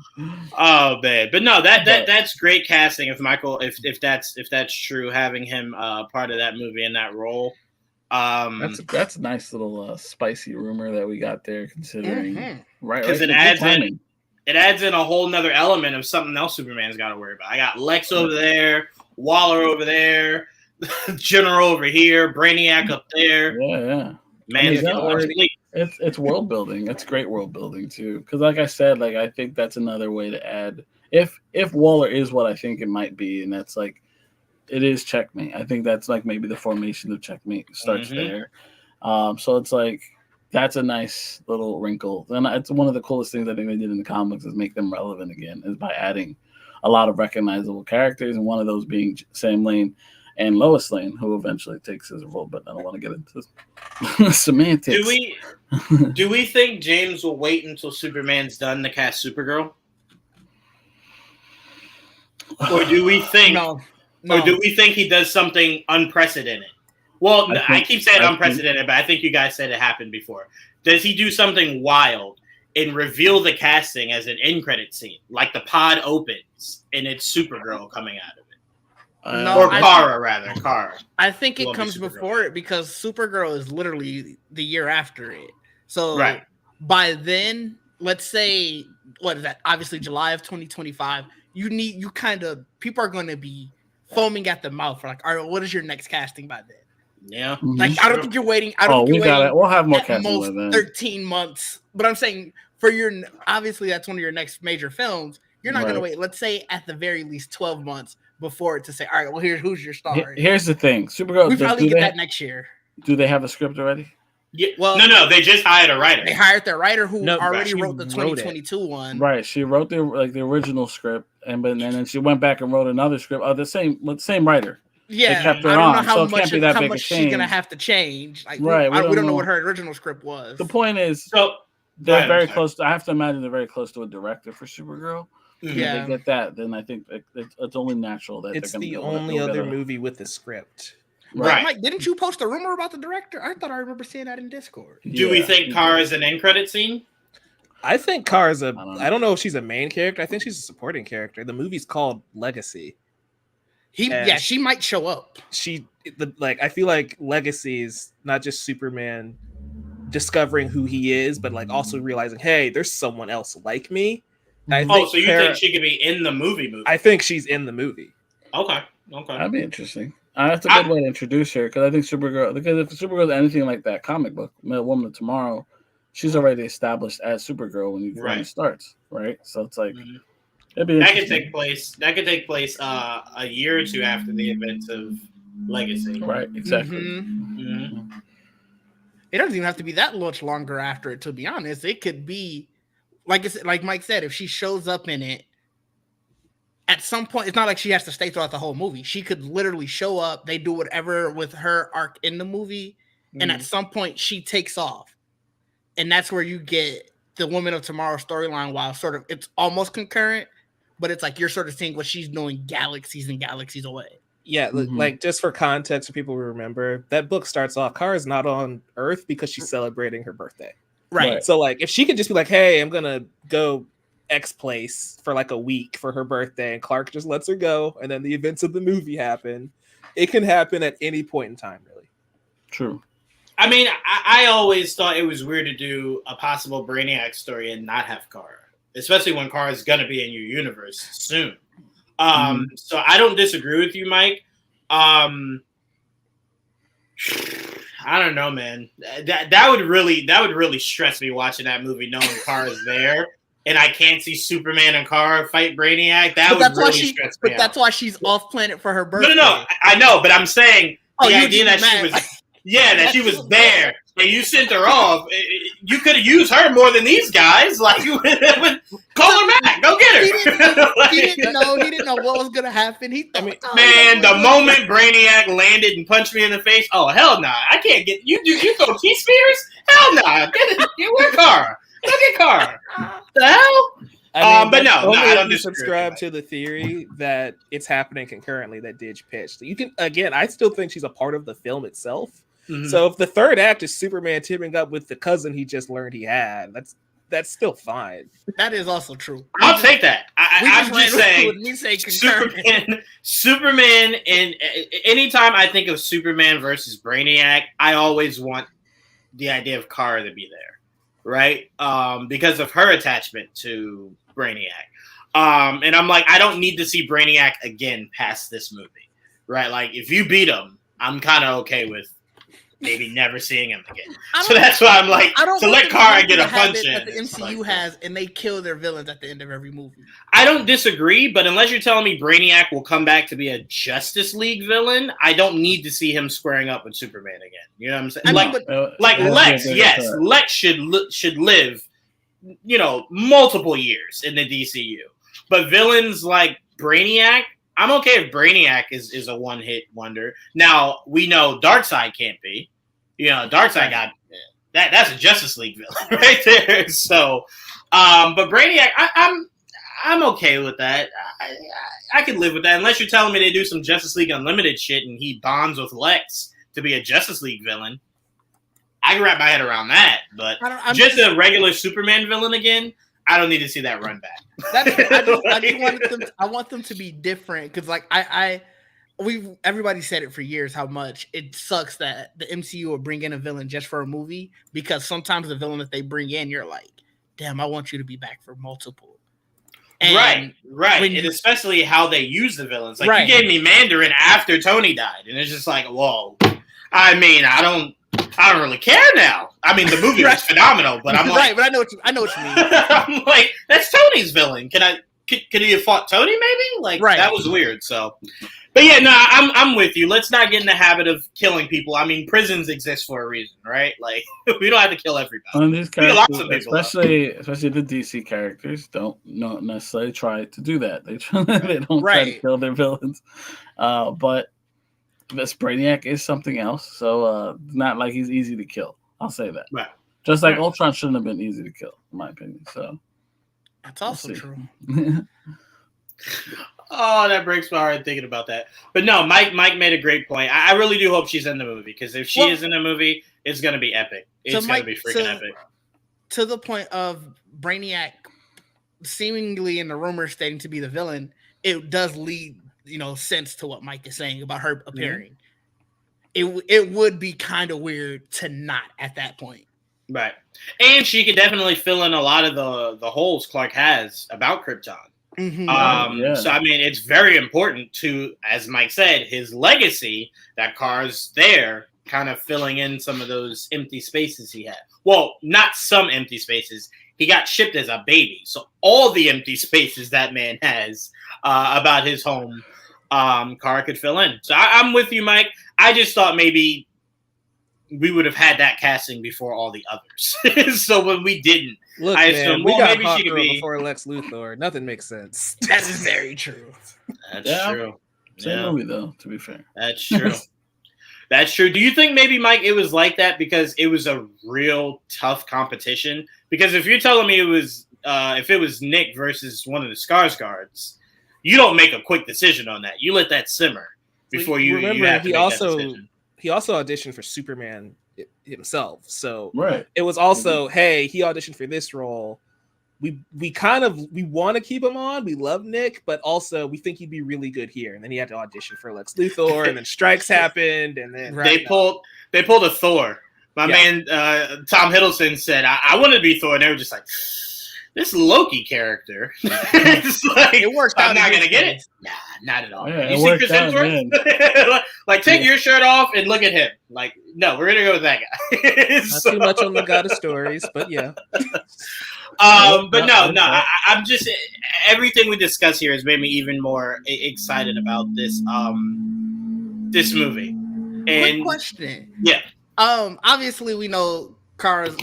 Oh man, but no, that's great casting. If Michael, if that's true, having him part of that movie in that role, that's a nice little spicy rumor that we got there, considering right because it adds in a whole nother element of something else Superman's got to worry about. I got Lex over there, Waller over there, General over here, Brainiac up there. Yeah. Man, it's world building. It's great world building too. Because like I said, like I think that's another way to add. If Waller is what I think it might be, and that's like it is Checkmate. I think that's like maybe the formation of Checkmate starts there. So it's like that's a nice little wrinkle. And it's one of the coolest things I think they did in the comics is make them relevant again, is by adding a lot of recognizable characters, and one of those being Sam Lane and Lois Lane, who eventually takes his role. But I don't want to get into semantics. Do we think James will wait until Superman's done to cast Supergirl? Or do we think Or do we think he does something unprecedented? Well, I keep saying unprecedented, but I think you guys said it happened before. Does he do something wild and reveal the casting as an end credit scene, like the pod opens and it's Supergirl coming out of it? Or Kara. I think it comes before it because Supergirl is literally the year after it. So by then, let's say, what is that? Obviously, July of 2025. People are going to be foaming at the mouth for like, all right, what is your next casting by then? Yeah, like I don't think you're waiting. We'll have more casting most 13 months. But I'm saying for obviously that's one of your next major films. You're not going to wait. Let's say at the very least 12 months before it to say, all right, well, who's your star? Here's the thing, Supergirl. We probably get that next year. Do they have a script already? Yeah. Well, no. They just hired a writer. They hired their writer who already wrote the 2022 one. Right. She wrote the original script, and then she went back and wrote another script of the same writer. Yeah, I don't know how much she's gonna have to change. Like, we don't know what her original script was. The point is, they're very close. I have to imagine they're very close to a director for Supergirl. Yeah, if they get that, then I think it's only natural that it's the only other movie with a script. Right. Mike, didn't you post a rumor about the director? I thought I remember seeing that in Discord. Do we think Kara is an end credit scene? I think Kara's I don't know if she's a main character. I think she's a supporting character. The movie's called Legacy. She might show up. I feel like Legacy is not just Superman discovering who he is, but like also realizing, hey, there's someone else like me. So you think she could be in the movie? I think she's in the movie. Okay. That'd be interesting. That's a good way to introduce her, because I think Supergirl, because if Supergirl is anything like that comic book, Woman of Tomorrow, she's already established as Supergirl when it starts, right? So it's like that could take place. That could take place a year or two after the events of Legacy. Right. Exactly. Mm-hmm. It doesn't even have to be that much longer after it. To be honest, it could be like Mike said, if she shows up in it. At some point, it's not like she has to stay throughout the whole movie. She could literally show up. They do whatever with her arc in the movie. And at some point, she takes off. And that's where you get the Woman of Tomorrow storyline, while it's almost concurrent, but it's like you're sort of seeing what she's doing galaxies and galaxies away. Yeah, like just for context, for people who remember, that book starts off, Kara's not on Earth because she's celebrating her birthday. Right. So like if she could just be like, hey, I'm going to go X place for like a week for her birthday, and Clark just lets her go, and then the events of the movie happen. It can happen at any point in time, really. True. I mean, I always thought it was weird to do a possible Brainiac story and not have Kara, especially when Kara's gonna be in your universe soon. So I don't disagree with you, Mike. I don't know, man. That would really stress me watching that movie, knowing Kara's there. And I can't see Superman and Kara fight Brainiac. That would really stress me out. But that's why she's off planet for her birthday. No, I know, but I'm saying the idea that she was there and you sent her off. You could have used her more than these guys. Like, call her back, go get her. He didn't know what was gonna happen. The moment Brainiac landed and punched me in the face, oh hell nah, I can't get you. You throw T-Spears? Hell nah, where Kara? Look at Kara. The hell? But no, I don't subscribe to the theory that it's happening concurrently that Didge pitched. You can I still think she's a part of the film itself. Mm-hmm. So if the third act is Superman teaming up with the cousin he just learned he had, that's still fine. That is also true. I'll take that. I'm just saying, Superman, and anytime I think of Superman versus Brainiac, I always want the idea of Kara to be there, right? Because of her attachment to Brainiac. And I'm like, I don't need to see Brainiac again past this movie, right? Like, if you beat him, I'm kind of okay with maybe never seeing him again. So that's why I'm like, to let Kara get a punch in. That the MCU has, and they kill their villains at the end of every movie. I don't disagree, but unless you're telling me Brainiac will come back to be a Justice League villain, I don't need to see him squaring up with Superman again. You know what I'm saying? Like Lex, yes, Lex should live, multiple years in the DCU. But villains like Brainiac, I'm okay if Brainiac is a one-hit wonder. Now, we know Darkseid can't be. Darkseid got that's a Justice League villain right there. So, but Brainiac, I'm okay with that. I can live with that unless you're telling me they do some Justice League Unlimited shit and he bonds with Lex to be a Justice League villain. I can wrap my head around that, but just a regular Superman villain again, I don't need to see that run back. I want them to be different because, like, everybody said it for years how much it sucks that the MCU will bring in a villain just for a movie, because sometimes the villain that they bring in, you're like, damn, I want you to be back for multiple. And right. And especially how they use the villains. Like, you gave me Mandarin after Tony died, and it's just like, whoa. I mean, I don't really care now. I mean, the movie was phenomenal, but I'm like, but I know what you mean. I'm like, that's Tony's villain. Could he have fought Tony? Maybe that was weird. So, but yeah, no, I'm with you. Let's not get in the habit of killing people. I mean, prisons exist for a reason, right? Like, we don't have to kill everybody. These characters, especially the DC characters, don't necessarily try to do that. They don't try to kill their villains, but. This Brainiac is something else, so not like he's easy to kill. I'll say that. Right. Just like Ultron shouldn't have been easy to kill, in my opinion. So that's also true. Oh, that breaks my heart thinking about that. But no, Mike made a great point. I really do hope she's in the movie, because if she is in the movie, it's going to be epic. It's going to be freaking epic. To the point of Brainiac seemingly in the rumors stating to be the villain, it does lead sense to what Mike is saying about her appearing. Mm-hmm. It would be kind of weird to not at that point. Right. And she could definitely fill in a lot of the holes Clark has about Krypton. Mm-hmm. So, I mean, it's very important to, as Mike said, his legacy, that Kara's there, kind of filling in some of those empty spaces he had. Well, not some empty spaces. He got shipped as a baby. So all the empty spaces that man has about his home, Kara could fill in. So I'm with you, Mike. I just thought maybe we would have had that casting before all the others. So when we didn't, look, I assumed, we got maybe she could be before Lex Luthor. Nothing makes sense. That is very true. That's true. Same movie, though, to be fair. That's true. That's true. Do you think maybe, Mike, it was like that because it was a real tough competition? Because if you're telling me it was, if it was Nick versus one of the Skarsgårds, you don't make a quick decision on that. You let that simmer before you have to make that decision. He also auditioned for Superman himself. So right. It was also, hey, he auditioned for this role. We want to keep him on. We love Nick, but also we think he'd be really good here. And then he had to audition for Lex Luthor, and then strikes happened, and then they pulled a Thor. My man Tom Hiddleston said, I wanted to be Thor, and they were just like, this Loki character. It's like, it worked out. I'm not gonna get it. Nah, not at all. Yeah, you see Chris Hemsworth? Like, take your shirt off and look at him. Like, no, we're gonna go with that guy. Not too much on the God of Stories, but yeah. But no, I'm just, everything we discuss here has made me even more excited about this this movie. And quick question. Yeah. Obviously we know Kara's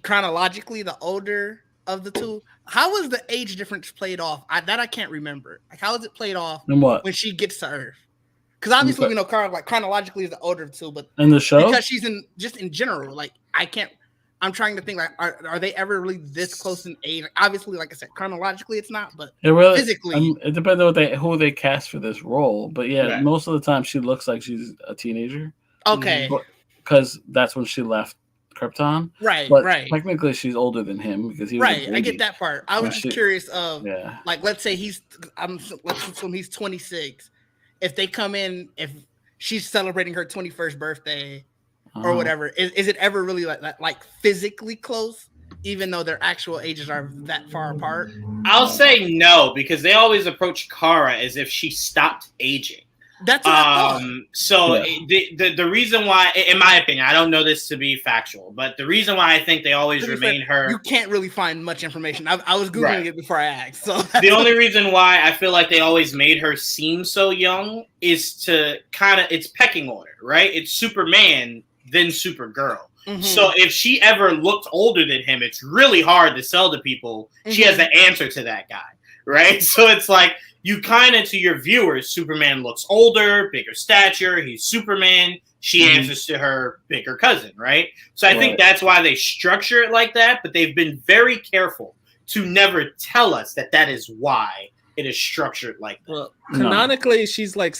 chronologically the older of the two. How was the age difference played off? I can't remember. Like, how is it played off when she gets to Earth? Because obviously we know Kara, like, chronologically is the older of the two, but in the show, because she's in general, like, I'm trying to think, like, are they ever really this close in age? Obviously, like I said, chronologically it's not, but physically, it depends on who they cast for this role. But yeah, most of the time she looks like she's a teenager. Okay, because that's when she left Krypton. Right, But right. technically, she's older than him because he was a Right, I baby. get that part. I was just curious of, Yeah. like, let's say let's assume he's 26. If they come in, if she's celebrating her 21st birthday or whatever, is it ever really like physically close, even though their actual ages are that far apart? I'll say no, because they always approach Kara as if she stopped aging. That's what I thought. So the reason why, in my opinion, I don't know this to be factual, but the reason why I think they always remain her. You can't really find much information. I was Googling it before I asked. So the only reason why I feel like they always made her seem so young is to kind of, it's pecking order, right? It's Superman, then Supergirl. Mm-hmm. So if she ever looked older than him, it's really hard to sell to people. Mm-hmm. She has the answer to that guy, right? So it's like, you kind of, to your viewers, Superman looks older, bigger stature. He's Superman. She answers to her bigger cousin, right? So I think that's why they structure it like that. But they've been very careful to never tell us that that is why it is structured like that. Well, canonically, she's like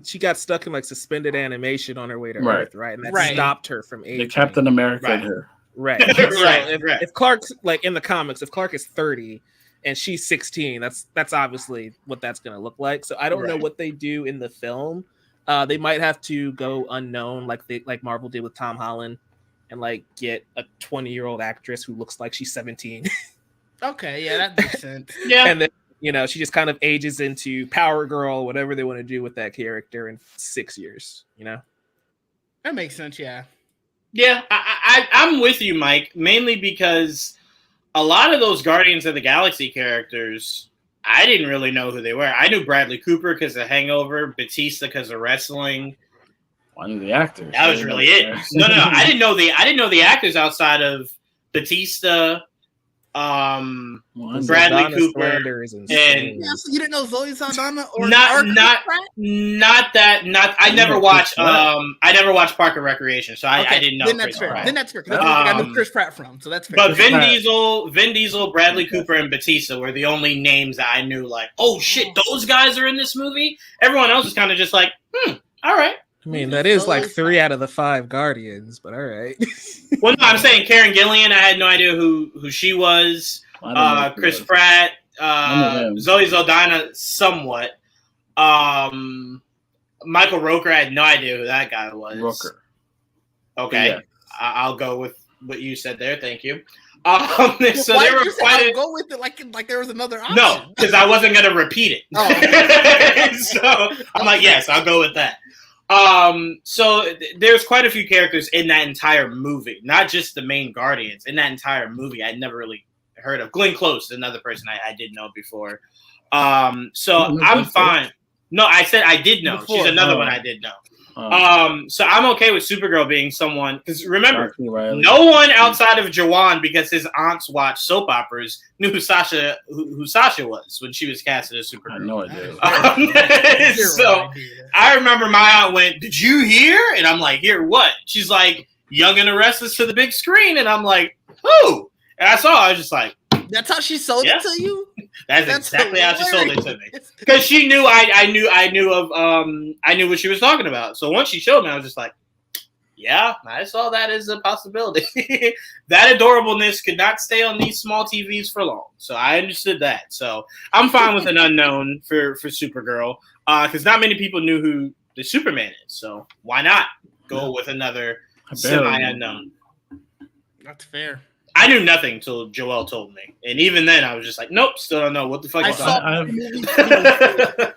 she got stuck in like suspended animation on her way to Earth, right? And that stopped her from aging. The Captain America her. Right. If Clark's like in the comics, if Clark is 30 and she's 16, that's obviously what that's going to look like. So I don't know what they do in the film. They might have to go unknown, like Marvel did with Tom Holland, and like get a 20-year-old actress who looks like she's 17. Okay, yeah, that makes sense. Yeah, and then she just kind of ages into Power Girl, whatever they want to do with that character in 6 years. That makes sense. Yeah. Yeah, I'm with you, Mike. Mainly because a lot of those Guardians of the Galaxy characters, I didn't really know who they were. I knew Bradley Cooper because of Hangover, Batista because of wrestling. I knew the actors. That was really it. No. I didn't know the actors outside of Batista, Bradley Cooper, and so you didn't know Zoe Saldana or not that. I never watched. I never watched Park and Recreation, so I didn't know. Then that's fair. Then that's fair. That's where I knew Chris Pratt from, so that's fair. But Vin Diesel, Bradley Cooper, and Batista were the only names that I knew. Like, oh shit, those guys are in this movie. Everyone else was kind of just like, all right. I mean, that is like 3 out of the 5 Guardians, but all right. Well, no, I'm saying Karen Gillian. I had no idea who she was. Chris Pratt, Zoe Saldana, somewhat. Michael Rooker, I had no idea who that guy was. Rooker. Okay, yeah. I'll go with what you said there. Thank you. So why there were quite. Go with it like there was another option. No, because I wasn't going to repeat it. Oh. So I'm like, yes, I'll go with that. So there's quite a few characters in that entire movie, not just the main Guardians. In that entire movie, I'd never really heard of. Glenn Close, another person I didn't know before. So I'm fine. No, I said I did know. She's another one I did know. So I'm okay with Supergirl being someone, because remember, no one outside of Juwaan, because his aunts watched soap operas, knew who Sasha was when she was casted as Supergirl. I had no idea. So I remember my aunt went, "Did you hear?" And I'm like, "Hear what?" She's like, "Young and the Restless to the big screen," and I'm like, "Who?" And I was just like, "That's how she sold it to you." That's exactly how she sold it to me, because she knew I knew what she was talking about. So once she showed me, I was just like, yeah, I saw that as a possibility. That adorableness could not stay on these small TVs for long. So I understood that. So I'm fine with an unknown for Supergirl, because not many people knew who the Superman is. So why not go with another semi-unknown? That's fair. I knew nothing until Joel told me. And even then, I was just like, nope, still don't know what the fuck I is saw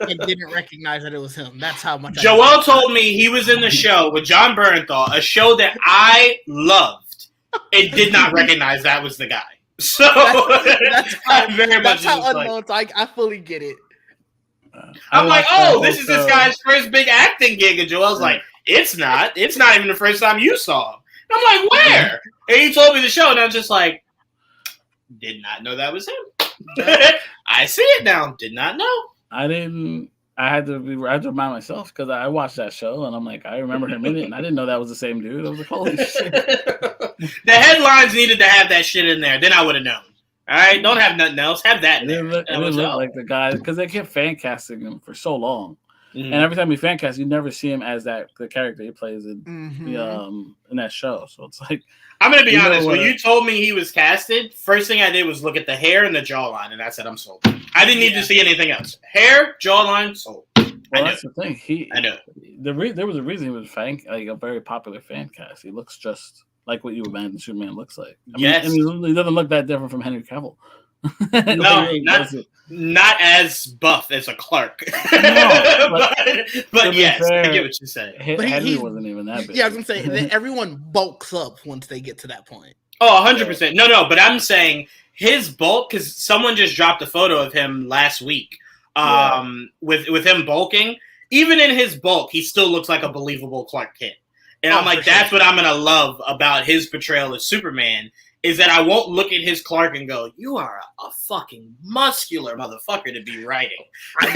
and didn't recognize that it was him. That's how much Joel told me he was in the show with John Bernthal, a show that I loved, and did not recognize that was the guy. So that's how unknown. Like, I fully get it. I'm like, oh, this is this guy's first big acting gig. And Joel's like, it's not. It's not even the first time you saw him. I'm like, where? And he told me the show, and I was just like, did not know that was him. I see it now. Did not know. I didn't. I had to remind myself, because I watched that show, and I'm like, I remember him in it, and I didn't know that was the same dude. I was like, holy shit. The headlines needed to have that shit in there. Then I would have known. All right? Don't have nothing else. Have that in there. It looked like the guy, because they kept fan casting him for so long. And every time he fan casts, you never see him as the character he plays in in that show. So it's like, I'm gonna be honest. When you told me he was casted, first thing I did was look at the hair and the jawline, and I said, "I'm sold." I didn't need to see anything else. Hair, jawline, sold. Well, that's the thing. I know. There was a reason he was a very popular fan cast. He looks just like what you imagine Superman looks like. I mean, he doesn't look that different from Henry Cavill. No, not as buff as a Clark. No, but yes, I get what you're saying. But Henry wasn't even that big. Yeah, I was gonna say that everyone bulks up once they get to that point. Oh, 100%. No, but I'm saying his bulk, because someone just dropped a photo of him last week. With him bulking, even in his bulk, he still looks like a believable Clark Kent. And I'm like, that's what I'm gonna love about his portrayal of Superman, is that I won't look at his Clark and go, "You are a fucking muscular motherfucker to be writing." They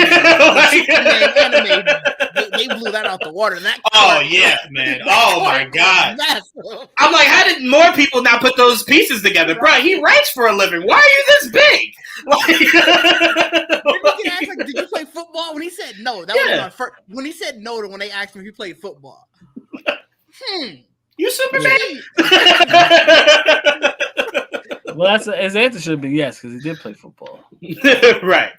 blew that out the water. That man. Oh my god. I'm like, how did more people not put those pieces together, bro? He writes for a living. Why are you this big? Did you play football? When he said no, that was my first. When he said no to when they asked him if he played football. You Superman? Well, his answer should be yes, because he did play football. Right.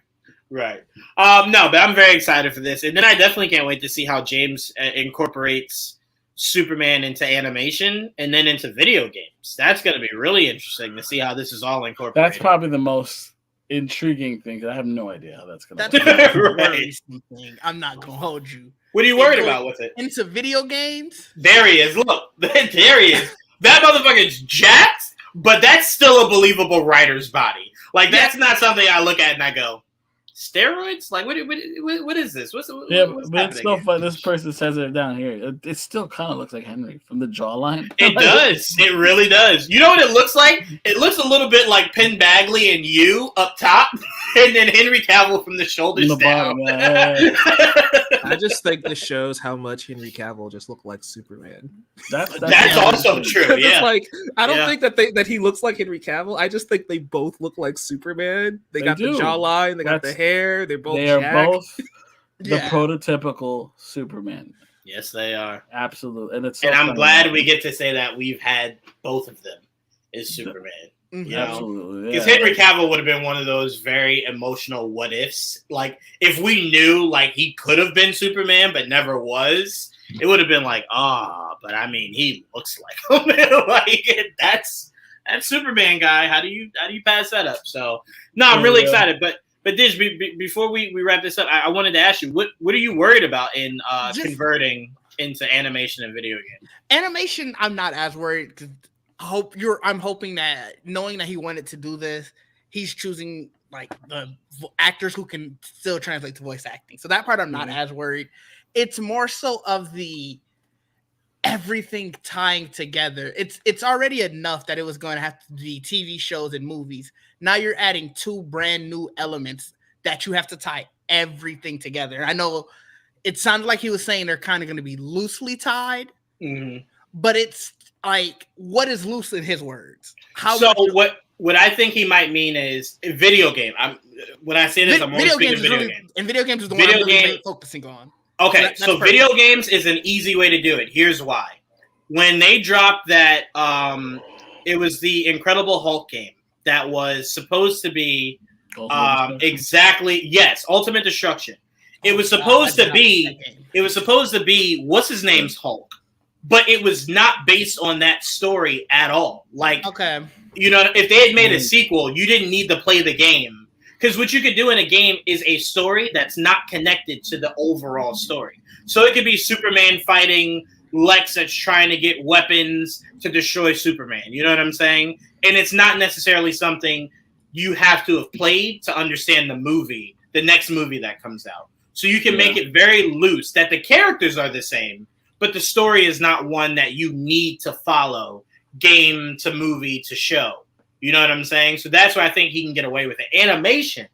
No, but I'm very excited for this, and then I definitely can't wait to see how James incorporates Superman into animation and then into video games. That's going to be really interesting to see how this is all incorporated. That's probably the most intriguing thing, because I have no idea how that's going to work. That's a worrisome thing. I'm not going to hold you. What are you worried about with it? Into video games? There he is. Look, there he is. That motherfucker's jacked, but that's still a believable writer's body. Like, that's not something I look at and I go, steroids? Like, what is this? What's but it's so funny. This person says it down here. It still kind of looks like Henry from the jawline. It does. It really does. You know what it looks like? It looks a little bit like Penn Badgley and you up top, and then Henry Cavill from the shoulders down. Bottom, I just think this shows how much Henry Cavill just looked like Superman. That's also true. Yeah. Like, I don't think that he looks like Henry Cavill. I just think they both look like Superman. They got the jawline. They got the hair. They are both the prototypical Superman. Yes, they are. Absolutely. And I'm glad we get to say that we've had both of them as Superman. You know? Absolutely. Because Henry Cavill would have been one of those very emotional what ifs. Like, if we knew like he could have been Superman but never was, it would have been like, but I mean, he looks like him. Like, that's Superman guy. How do you pass that up? So no, I'm really excited. But Didge, before we wrap this up, I wanted to ask you, what are you worried about in converting into animation and video games? Animation, I'm not as worried, because I'm hoping that, knowing that he wanted to do this, he's choosing like the actors who can still translate to voice acting. So that part I'm not as worried. It's more so of the everything tying together. It's already enough that it was going to have to be TV shows and movies. Now you're adding two brand new elements that you have to tie everything together. I know it sounded like he was saying they're kind of going to be loosely tied, but it's like, what is loose in his words? What I think he might mean is a video game. When I say this, I'm only speaking video games. And video games is the one I'm really focusing on. Okay, so video games is an easy way to do it. Here's why. When they dropped that, it was the Incredible Hulk game that was supposed to be Ultimate Destruction. It was supposed to be what's his name's Hulk, but it was not based on that story at all. Like, you know, if they had made a sequel, you didn't need to play the game. Because what you could do in a game is a story that's not connected to the overall story. So it could be Superman fighting Lex that's trying to get weapons to destroy Superman. You know what I'm saying? And it's not necessarily something you have to have played to understand the next movie that comes out. So you can make it very loose that the characters are the same, but the story is not one that you need to follow game to movie to show. You know what I'm saying? So that's why I think he can get away with it. Animation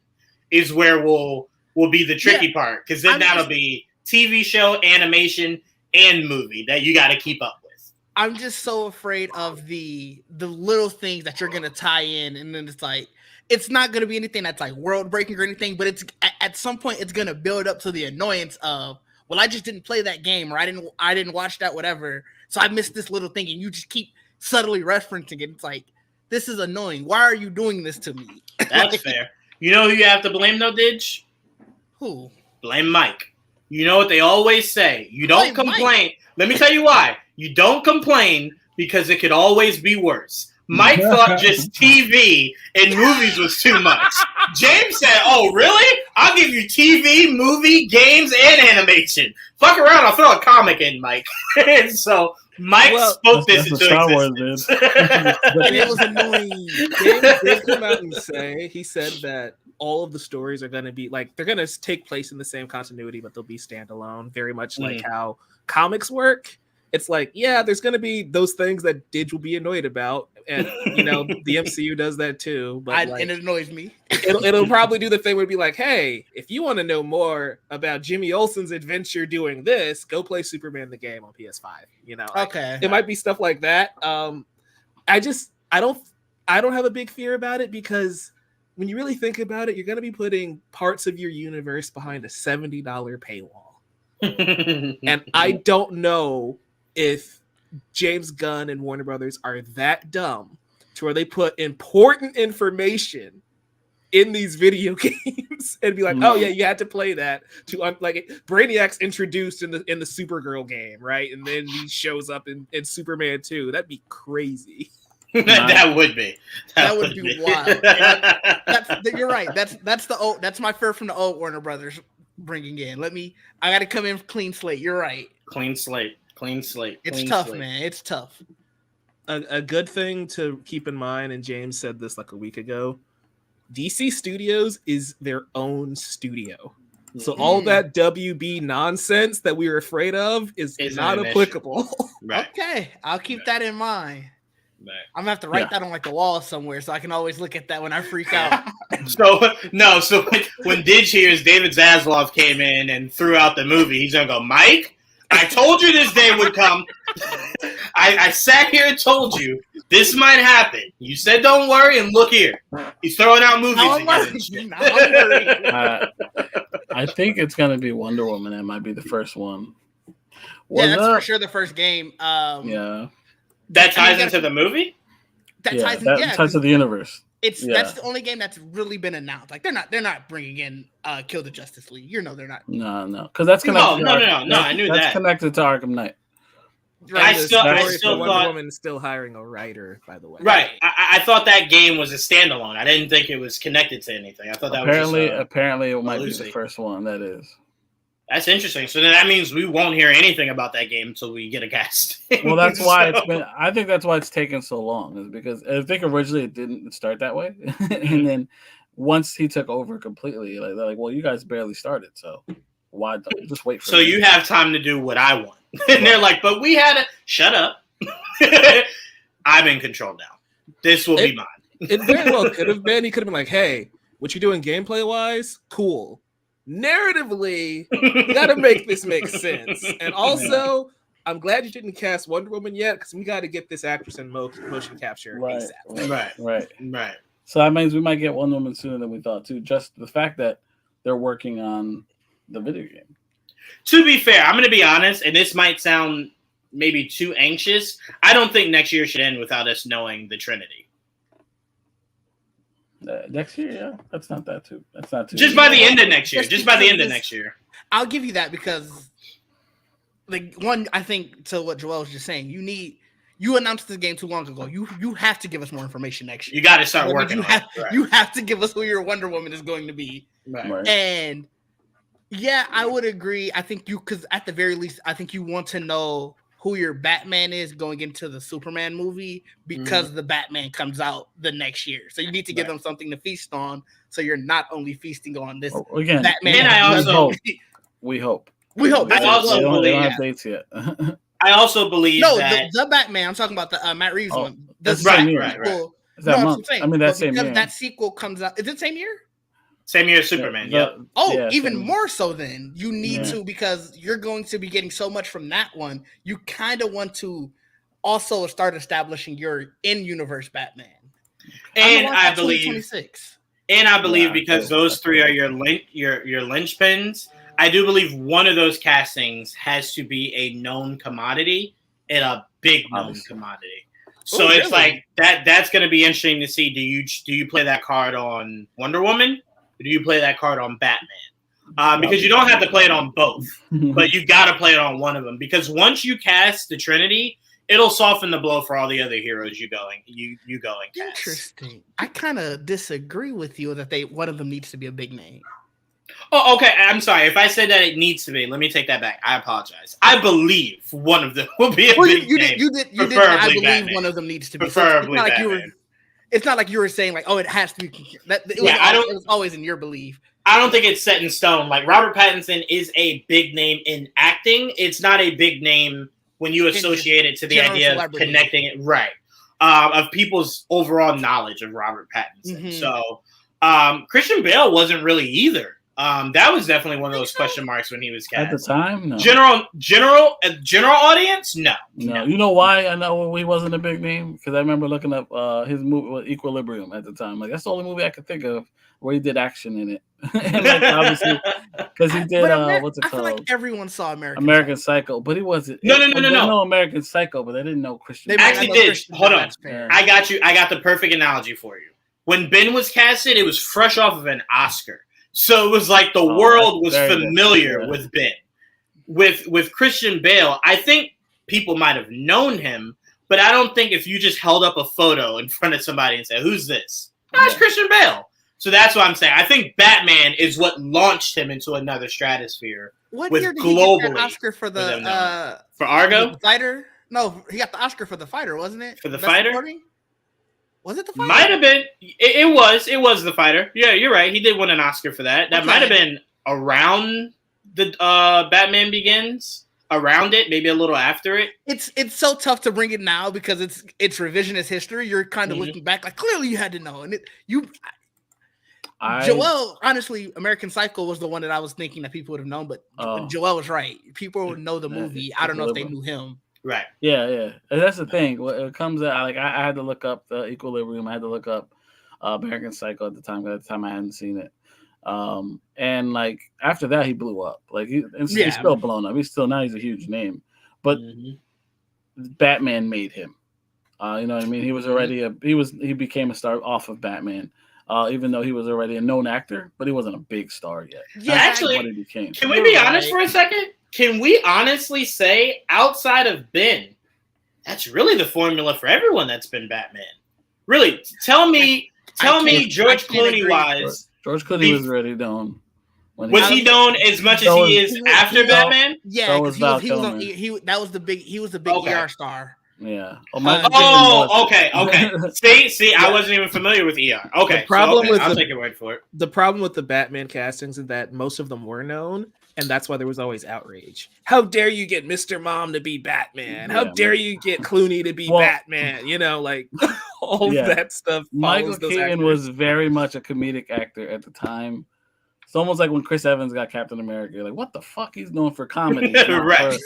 is where will be the tricky part, because then that'll be TV show, animation, and movie that you got to keep up with. I'm just so afraid of the little things that you're gonna tie in, and then it's like it's not gonna be anything that's like world breaking or anything, but it's at some point it's gonna build up to the annoyance of, well, I just didn't play that game, or I didn't watch that whatever, so I missed this little thing, and you just keep subtly referencing it. It's like, this is annoying. Why are you doing this to me? That's fair. You know who you have to blame though, Didge? Who? Blame Mike. You know what they always say. You don't Blame complain. Mike. Let me tell you why. You don't complain because it could always be worse. Mike thought just TV and movies was too much. James said, "Oh, really? I'll give you TV, movie, games, and animation. Fuck around, I'll throw a comic in, Mike." And so Mike spoke this into existence. And it was annoying. James did come out and say, he said that all of the stories are going to be like, they're going to take place in the same continuity, but they'll be standalone, very much like how comics work. It's like, yeah, there's going to be those things that Didge will be annoyed about. And, you know, the MCU does that too. But and it annoys me. It'll probably do the thing where it'd be like, hey, if you want to know more about Jimmy Olsen's adventure doing this, go play Superman the game on PS5. You know, okay. It might be stuff like that. I don't have a big fear about it, because when you really think about it, you're going to be putting parts of your universe behind a $70 paywall. And I don't know if James Gunn and Warner Brothers are that dumb to where they put important information in these video games and be like, oh yeah, you had to play that to like Brainiac's introduced in the Supergirl game, right? And then he shows up in Superman 2. That'd be crazy. That would be. That would be wild. You're right. That's my fear from the old Warner Brothers bringing in. I got to come in clean slate. You're right. Clean slate. It's tough, man. It's tough. A good thing to keep in mind, and James said this like a week ago, DC Studios is their own studio. So all that WB nonsense that we were afraid of is not applicable. Right. Okay, I'll keep that in mind. Right. I'm gonna have to write that on like the wall somewhere so I can always look at that when I freak out. So when Didge hears David Zaslav came in and threw out the movie, he's gonna go, Mike, I told you this day would come. I sat here and told you this might happen. You said don't worry, and look here. He's throwing out movies again. I think it's gonna be Wonder Woman. That might be the first one. That's for sure the first game. Yeah. That ties into the movie? That ties to the universe. That's the only game that's really been announced. Like they're not bringing in Kill the Justice League. You know they're not. No, because that's connected. No. I knew that's connected to Arkham Knight. Right. I still Wonder thought Woman is still hiring a writer, by the way. Right. I thought that game was a standalone. I didn't think it was connected to anything. I thought that apparently it might be the first one. That is. That's interesting. So then that means we won't hear anything about that game until we get a cast. Well, that's why it's been. I think that's why it's taken so long, is because I think originally it didn't start that way, and then once he took over completely, they're like, well, you guys barely started, so why don't just wait for? So you have time to do what I want, and they're like, but we had shut up. I'm in control now. This will be mine. It very well could have been. He could have been like, hey, what you doing gameplay wise? Cool. Narratively, you gotta make this make sense. And also, I'm glad you didn't cast Wonder Woman yet, because we got to get this actress in motion capture ASAP. Right. So that means we might get Wonder Woman sooner than we thought too. Just the fact that they're working on the video game. To be fair, I'm going to be honest, and this might sound maybe too anxious. I don't think next year should end without us knowing the Trinity. Next year, yeah, that's not too. Just by the end of next year. I'll give you that, because, like, one, I think to what Joel was just saying, you announced the game too long ago. You have to give us more information next year. You got to start working. You have to give us who your Wonder Woman is going to be. Right. And yeah, I would agree. I think because at the very least, I think you want to know who your Batman is going into the Superman movie, because the Batman comes out the next year. So you need to give them something to feast on, so you're not only feasting on this again, Batman. And I also we hope. I also they believe don't have dates yet. I also believe that the Batman. I'm talking about the Matt Reeves one. That's right. Is that month? I mean, that same year. That sequel comes out. Is it same year? Same year as Superman. Even more so then. You need to, because you're going to be getting so much from that one. You kind of want to also start establishing your in-universe Batman. And I believe 2026. And I believe because those three are your linchpins, I do believe one of those castings has to be a known commodity and a big known commodity. So it's like that's going to be interesting to see. Do you play that card on Wonder Woman? Or do you play that card on Batman? Because you don't have to play it on both, but you got to play it on one of them. Because once you cast the Trinity, it'll soften the blow for all the other heroes you go and cast. Interesting. I kind of disagree with you that one of them needs to be a big name. Oh, okay. I'm sorry. If I said that it needs to be, let me take that back. I apologize. I believe one of them will be a big name. You did. I believe Batman. One of them needs to be. Preferably Batman. It's not like you were saying like, oh, it has to be. It was always in your belief. I don't think it's set in stone. Like Robert Pattinson is a big name in acting. It's not a big name when you associate it to the idea of connecting it, right? Of people's overall knowledge of Robert Pattinson. Mm-hmm. So Christian Bale wasn't really either. That was definitely one of those question marks when he was cast. At the time, no. General audience, no. You know why I know he wasn't a big name? Because I remember looking up his movie Equilibrium at the time. Like that's the only movie I could think of where he did action in it. And like obviously, because he did what's it called? I feel like everyone saw American Psycho, but he wasn't. No. They know American Psycho, but they didn't know Christian. They actually did. Hold on, I got you. I got the perfect analogy for you. When Ben was casted, it was fresh off of an Oscar. So it was like the world was familiar with Ben. With Christian Bale, I think people might have known him, but I don't think if you just held up a photo in front of somebody and said, "Who's this?" That's Christian Bale. So that's what I'm saying. I think Batman is what launched him into another stratosphere. What with year did globally, he get that Oscar for for Argo? The Fighter? No, he got the Oscar for The Fighter, wasn't it? For The Fighter? Supporting? Was it The Fighter? Might have been. It was The Fighter. Yeah, you're right. He did win an Oscar for that. That might have been around the Batman Begins. Around it, maybe a little after it. It's so tough to bring it now because it's revisionist history. You're kind of looking back like clearly you had to know, and Joel, honestly, American Psycho was the one that I was thinking that people would have known, but Joel was right. People would know the movie. I don't know if they knew him. Right. Yeah. And that's the thing. When it comes out, like I had to look up the Equilibrium. I had to look up American Psycho at the time. At the time, I hadn't seen it. And like after that, he blew up. Like he's still blown up. He's a huge name. But Batman made him. You know what I mean? He was already he became a star off of Batman. Even though he was already a known actor, but he wasn't a big star yet. Yeah, actually, what he became. Can we be honest for a second? Can we honestly say, outside of Ben, that's really the formula for everyone that's been Batman? Really, tell me, George Clooney wise. George Clooney was already known. Was he known as much as he is after Batman? Yeah, because that was the big ER star. Yeah. Okay. See, I wasn't even familiar with ER. Okay. I'll take your word for it. The problem with the Batman castings is that most of them were known, and that's why there was always outrage. How dare you get Mr. Mom to be Batman? How dare you get Clooney to be Batman? You know, like all that stuff. Michael Keaton was very much a comedic actor at the time. It's almost like when Chris Evans got Captain America. You're like, what the fuck? He's known for comedy. Right.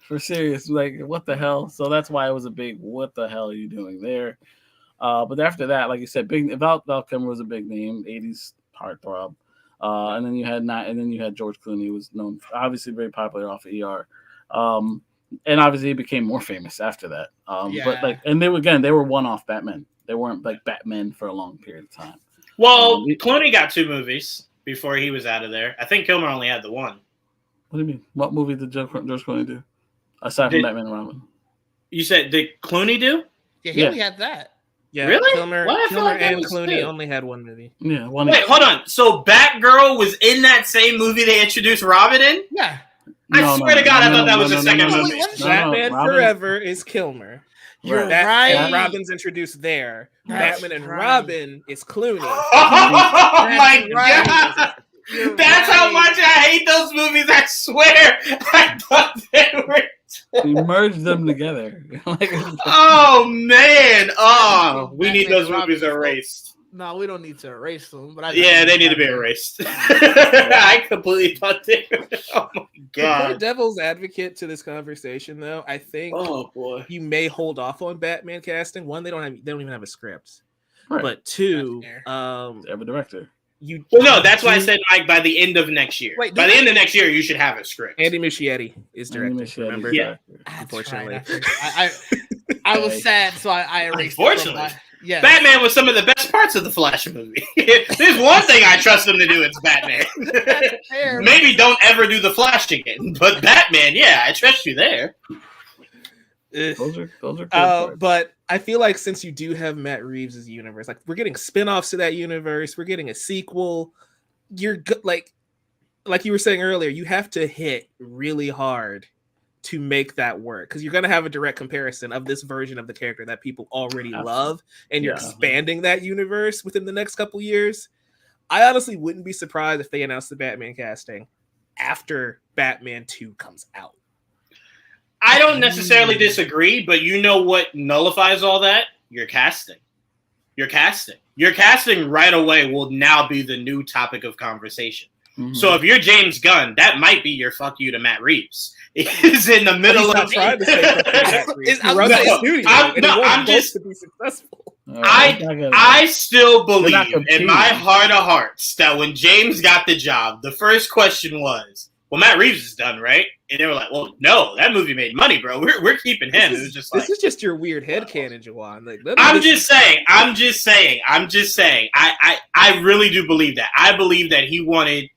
For serious, like what the hell? So that's why it was a big what the hell are you doing there? But after that, like you said, Val Kilmer was a big name, 80s heartthrob. And then you had George Clooney, who was known obviously very popular off of ER. And obviously he became more famous after that. But like and they were one-off Batman. They weren't like Batman for a long period of time. Well, Clooney got 2 movies before he was out of there. I think Kilmer only had the 1. What do you mean? What movie did George Clooney do? Aside from Batman and Robin. You said, did Clooney do? Yeah, he only had that. Yeah, really? Kilmer and Clooney only had 1 movie. Yeah, Wait, hold on. So Batgirl was in that same movie they introduced Robin in? Yeah. I swear to God, I thought that was the second movie. Batman Forever is Kilmer. You're right. And Robin's introduced there. Batman and Robin is Clooney. Oh my God. That's how much I hate those movies. I swear. I thought they were. We merged them together. Oh man! Oh, we need those movies erased. No, we don't need to erase them. But they need to be erased. I completely thought they were. Oh my God. devil's advocate to this conversation, though, I think Oh boy. you may hold off on Batman casting. One, they don't even have a script. Right. But two, That's They have a director. Well, no, that's why I said like by the end of next year. Wait, by the end of next year, you should have a script. Andy Muschietti is Andy directing. Muschietti, Remember? Yeah. Unfortunately. I was sad, so I erased Unfortunately. it. Yeah. Batman was some of the best parts of the Flash movie. There's one thing I trust him to do, it's Batman. Fair. Maybe don't ever do the Flash again, but Batman, yeah, I trust you there. Those are good parts. But I feel like since you do have Matt Reeves' universe, like we're getting spin-offs to that universe, we're getting a sequel. You're good, like you were saying earlier, you have to hit really hard to make that work because you're going to have a direct comparison of this version of the character that people already love, and you're expanding that universe within the next couple years. I honestly wouldn't be surprised if they announced the Batman casting after Batman 2 comes out. I don't necessarily disagree, but you know what nullifies all that? Your casting. Your casting right away will now be the new topic of conversation. Mm-hmm. So if you're James Gunn, that might be your fuck you to Matt Reeves. He's in the middle of trying to say Matt Reeves. I'm just to be successful. I still believe in my heart of hearts that when James got the job, the first question was, well, Matt Reeves is done, right? And they were like, well, no, that movie made money, bro. We're keeping him. It was just like, this is just your weird headcanon, Juwaan. Like, I'm just saying. I really do believe that. I believe that he wanted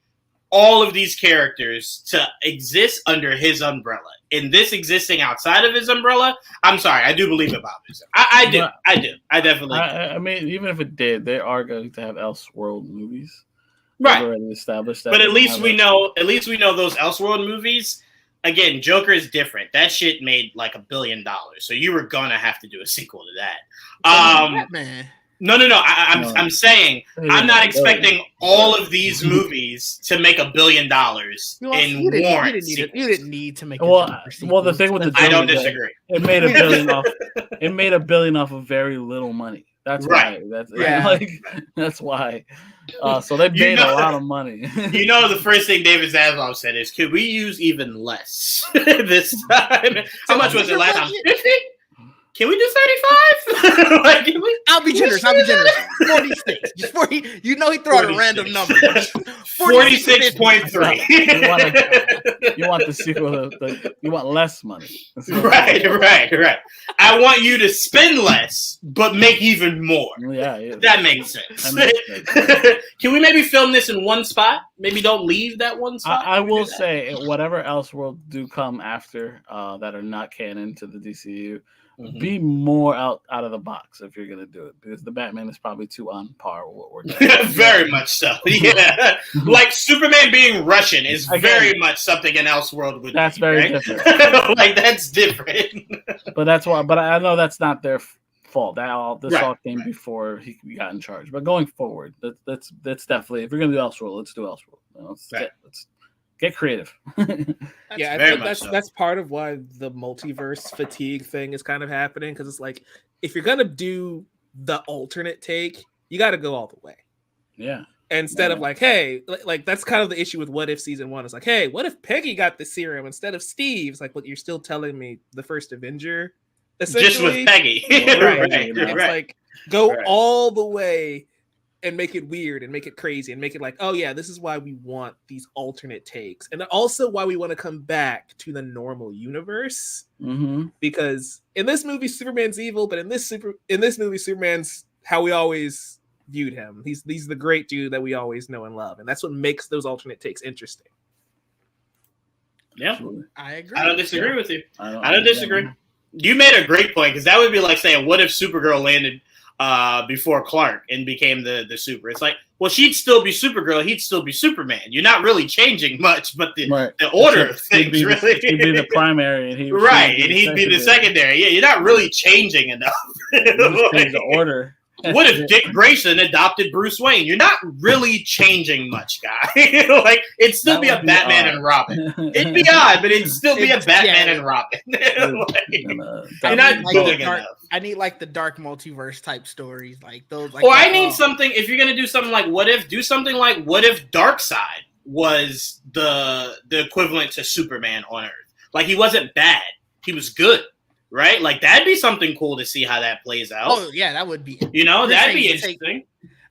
all of these characters to exist under his umbrella. In this existing outside of his umbrella, I'm sorry, I do believe about this. I do. I definitely do. I mean, even if it did, they are going to have Elseworld movies. Right. Already established that. But at least we know those Elseworld movies. Again, Joker is different. That shit made like $1 billion, so you were gonna have to do a sequel to that. Batman. No. I'm saying I'm not expecting all of these movies to make $1 billion in warrants. You didn't need to make. Well, the thing with the Joker, I don't disagree. It made $1 billion off. It made $1 billion off of very little money. That's right. Why. That's why. So they made a lot of money. The first thing David Zaslav said is, "Could we use even less this time?" How much was it last time? 50? Can we do 35? I'll be generous. 46. Just 40. He threw out a random number. 46.3. You want the sequel? You want less money. Right. I want you to spend less, but make even more. Yeah. That makes sense. Can we maybe film this in one spot? Maybe don't leave that one spot. I will say, whatever else will do come after that are not canon to the DCU. Mm-hmm. Be more out of the box if you're gonna do it, because the Batman is probably too on par with what we're doing. Very much so. Yeah, like Superman being Russian is very much something an Elseworld would. That's be, very right? different. Like that's different. But that's why. But I know that's not their fault. This all came before he got in charge. But going forward, that's definitely, if you're gonna do Elseworld, let's do Elseworld. Let's get creative. I think that's part of why the multiverse fatigue thing is kind of happening, because it's like, if you're gonna do the alternate take, you got to go all the way. Yeah. Instead of like, hey, like that's kind of the issue with What If season 1. It's like, hey, what if Peggy got the serum instead of Steve? It's like, what, you're still telling me the first Avenger, just with Peggy, right? It's like, go all the way and make it weird and make it crazy and make it like, oh yeah, this is why we want these alternate takes, and also why we want to come back to the normal universe. Mm-hmm. Because in this movie, Superman's evil, but in this movie, Superman's how we always viewed him. He's the great dude that we always know and love, and that's what makes those alternate takes interesting. Yeah, I agree. I don't disagree with you. I don't disagree. You made a great point, because that would be like saying, what if Supergirl landed before Clark and became the super? It's like, well, she'd still be Supergirl, he'd still be Superman. You're not really changing much, but the order of things really. He'd be the primary, and he'd be the secondary. Yeah, you're not really changing enough. Change the order. What if Dick Grayson adopted Bruce Wayne? You're not really changing much, guy. Like, it'd still be a Batman and Robin. It'd be odd, but it'd still be a Batman and Robin. You're not doing enough. I need like the dark multiverse type stories, like those. Like, I need something. If you're gonna do something like What If, do something like What If Darkseid was the equivalent to Superman on Earth. Like, he wasn't bad. He was good, right? Like, that'd be something cool to see how that plays out. Oh, yeah, that would be. You know, that'd be interesting.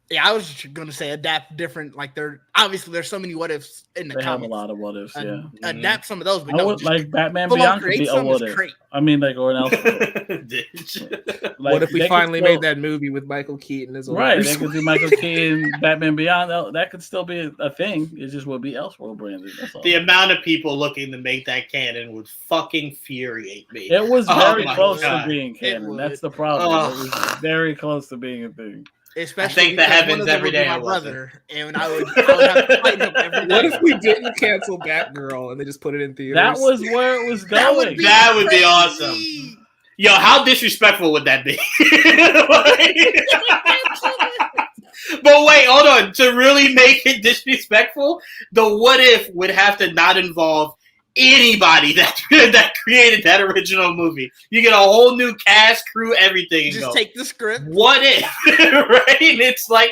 Yeah, I was just gonna say adapt different. Like, there's so many what ifs in the They comics. have a lot of what ifs. Yeah, Adapt some of those. But I would like Batman Beyond could be a what if. I mean, like, or an else. Like, what if we finally made that movie with Michael Keaton as well? Right, they could do Michael Keaton, Batman Beyond. That could still be a thing. It just would be Elseworld branded. That's all. The amount of people looking to make that canon would fucking infuriate me. It was very close to being canon. That's the problem. Oh. It was very close to being a thing. Especially I think the heavens every day. My brother, and I would have to fight him every day. What if we didn't cancel Batgirl and they just put it in theaters? That was where it was going. That would be awesome. Yo, how disrespectful would that be? But wait, hold on. To really make it disrespectful, the what if would have to not involve anybody that created that original movie. You get a whole new cast, crew, everything. Just take the script. What if? Right? And it's like,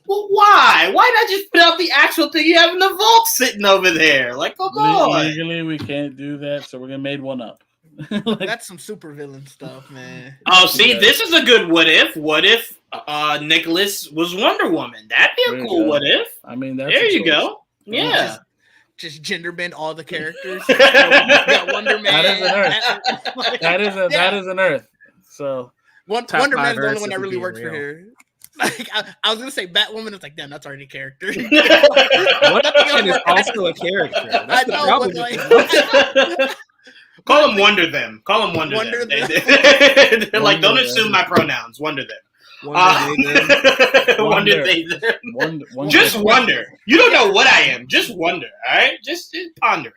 well, why? Why not just put out the actual thing you have in the vault sitting over there? Like, come on. Legally, we can't do that, so we're gonna make one up. Like, that's some supervillain stuff, man. Oh, see, this is a good what if. What if Nicholas was Wonder Woman? That'd be a cool what if. I mean, that's there you go. Yeah. Just gender bend all the characters. Got Wonder Man. That is an Earth. So Wonder Man's the only one that really works for her. Like, I was gonna say Batwoman. It's like, damn, that's already a character. Wonder Man is also a character. That's the problem. Like, call them Wonder Them. Call them Wonder them. They're like, don't assume my pronouns. Wonder them. Wonder they them. Just wonder. You don't know what I am. Just wonder. All right. Just ponder it.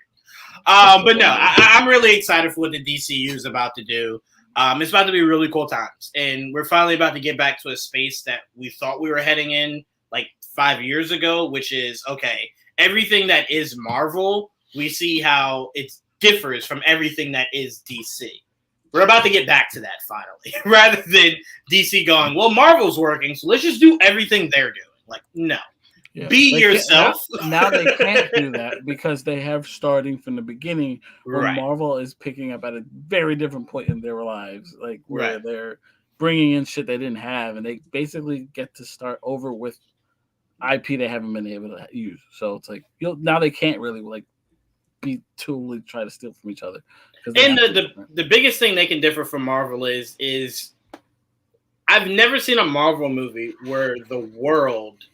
But no, I'm really excited for what the DCU is about to do. It's about to be really cool times, and we're finally about to get back to a space that we thought we were heading in like 5 years ago, which is okay. Everything that is Marvel, we see how it differs from everything that is DC. We're about to get back to that finally, rather than DC going, well, Marvel's working, so let's just do everything they're doing. Like, no. Yeah. Be yourself. Now they can't do that because they have starting from the beginning where Marvel is picking up at a very different point in their lives, like where they're bringing in shit they didn't have, and they basically get to start over with IP they haven't been able to use. So it's like now they can't really like be totally try to steal from each other. And the biggest thing they can differ from Marvel is I've never seen a Marvel movie where the world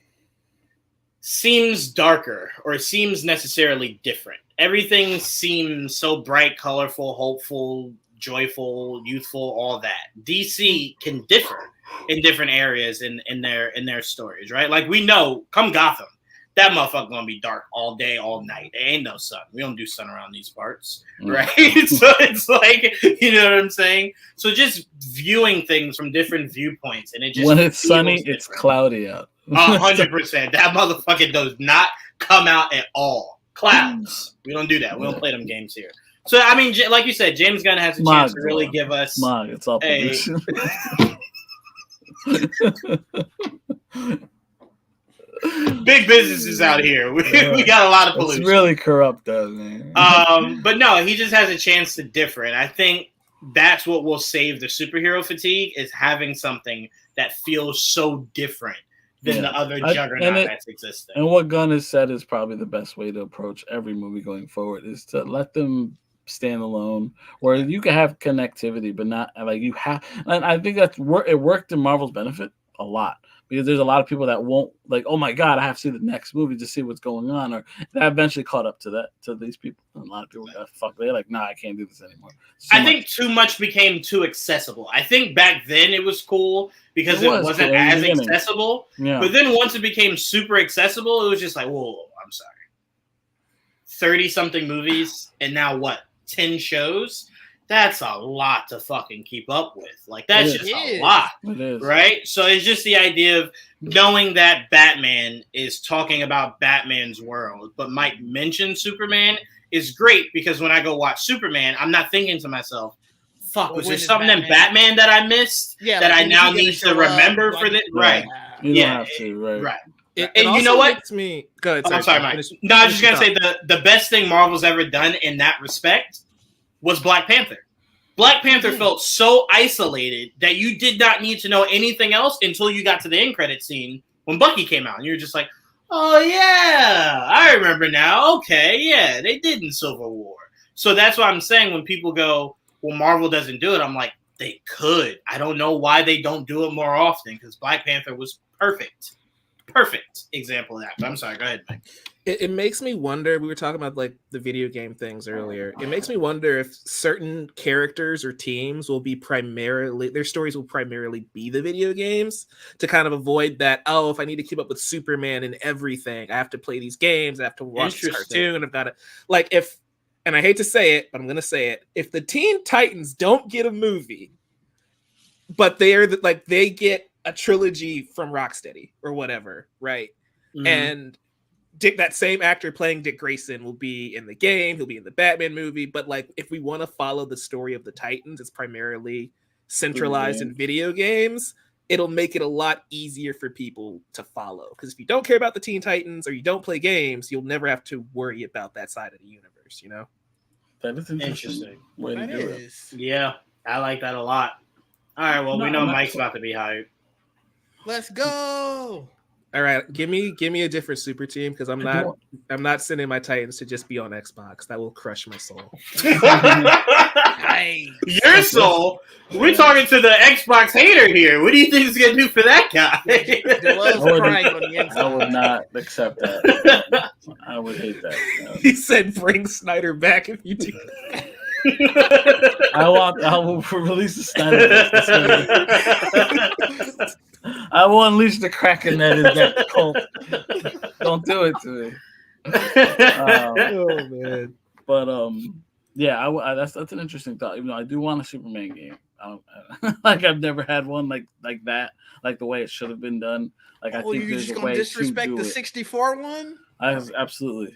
seems darker or seems necessarily different. Everything seems so bright, colorful, hopeful, joyful, youthful, all that. DC can differ in different areas in their stories, right? Like we know, come Gotham, that motherfucker gonna be dark all day, all night. There ain't no sun. We don't do sun around these parts, right? So it's like, you know what I'm saying? So just viewing things from different viewpoints, and it just when it's sunny, different. It's cloudy out. 100%. That motherfucker does not come out at all. Clouds. We don't do that. We don't play them games here. So I mean, like you said, James Gunn has a chance to really give us. It's all big businesses out here. We got a lot of pollution. It's really corrupt, though, man. But no, he just has a chance to differ, and I think that's what will save the superhero fatigue is having something that feels so different than the other juggernaut that's existing. And what Gunn has said is probably the best way to approach every movie going forward is to let them stand alone, where you can have connectivity, but not like you have. And I think it worked in Marvel's benefit a lot. Because there's a lot of people that won't like, oh my God, I have to see the next movie to see what's going on. Or that eventually caught up to these people. And a lot of people got fucked. They're like, nah, I can't do this anymore. I think too much became too accessible. I think back then it was cool because it wasn't as accessible. Yeah. But then once it became super accessible, it was just like, whoa, I'm sorry. 30-something movies and now what? 10 shows? That's a lot to fucking keep up with. Like, that's just a lot, right? So it's just the idea of knowing that Batman is talking about Batman's world, but might mention Superman is great because when I go watch Superman, I'm not thinking to myself, fuck, was there something in Batman that I missed that I now need to remember for this? Right. You don't have to, right. And you know what? Makes me... Go ahead. I'm sorry, Mike. No, I was just gonna say the best thing Marvel's ever done in that respect was Black Panther. Black Panther felt so isolated that you did not need to know anything else until you got to the end credit scene when Bucky came out, and you were just like, "Oh yeah, I remember now. Okay, yeah, they did in Civil War." So that's why I'm saying when people go, "Well, Marvel doesn't do it," I'm like, they could. I don't know why they don't do it more often because Black Panther was perfect example of that. But I'm sorry, go ahead, Mike. It makes me wonder, we were talking about like the video game things earlier. It makes me wonder if certain characters or teams will be their stories will primarily be the video games to kind of avoid that, oh, if I need to keep up with Superman and everything, I have to play these games, I have to watch this cartoon, I've got to, like, if, and I hate to say it, but I'm going to say it, if the Teen Titans don't get a movie, but they get a trilogy from Rocksteady or whatever, right? Mm-hmm. And that same actor playing Dick Grayson will be in the game, he'll be in the Batman movie, but like if we want to follow the story of the Titans, it's primarily centralized in video games, it'll make it a lot easier for people to follow. Because if you don't care about the Teen Titans or you don't play games, you'll never have to worry about that side of the universe, you know? That is interesting. That is. Yeah, I like that a lot. All right, well, we know Mike's about to be hyped. Let's go. All right, give me a different super team because I'm not sending my Titans to just be on Xbox. That will crush my soul. Your soul? We're talking to the Xbox hater here. What do you think is gonna do for that guy? I would not accept that. I would hate that. He said, "Bring Snyder back if you do." I will release the Snyder. I will unleash the Kraken that is that cult. Don't do it to me. Oh man! But yeah, that's an interesting thought. Even though I do want a Superman game, like I've never had one like that, like the way it should have been done. Like I think you're there's just a gonna way disrespect to the do 64 one? Absolutely.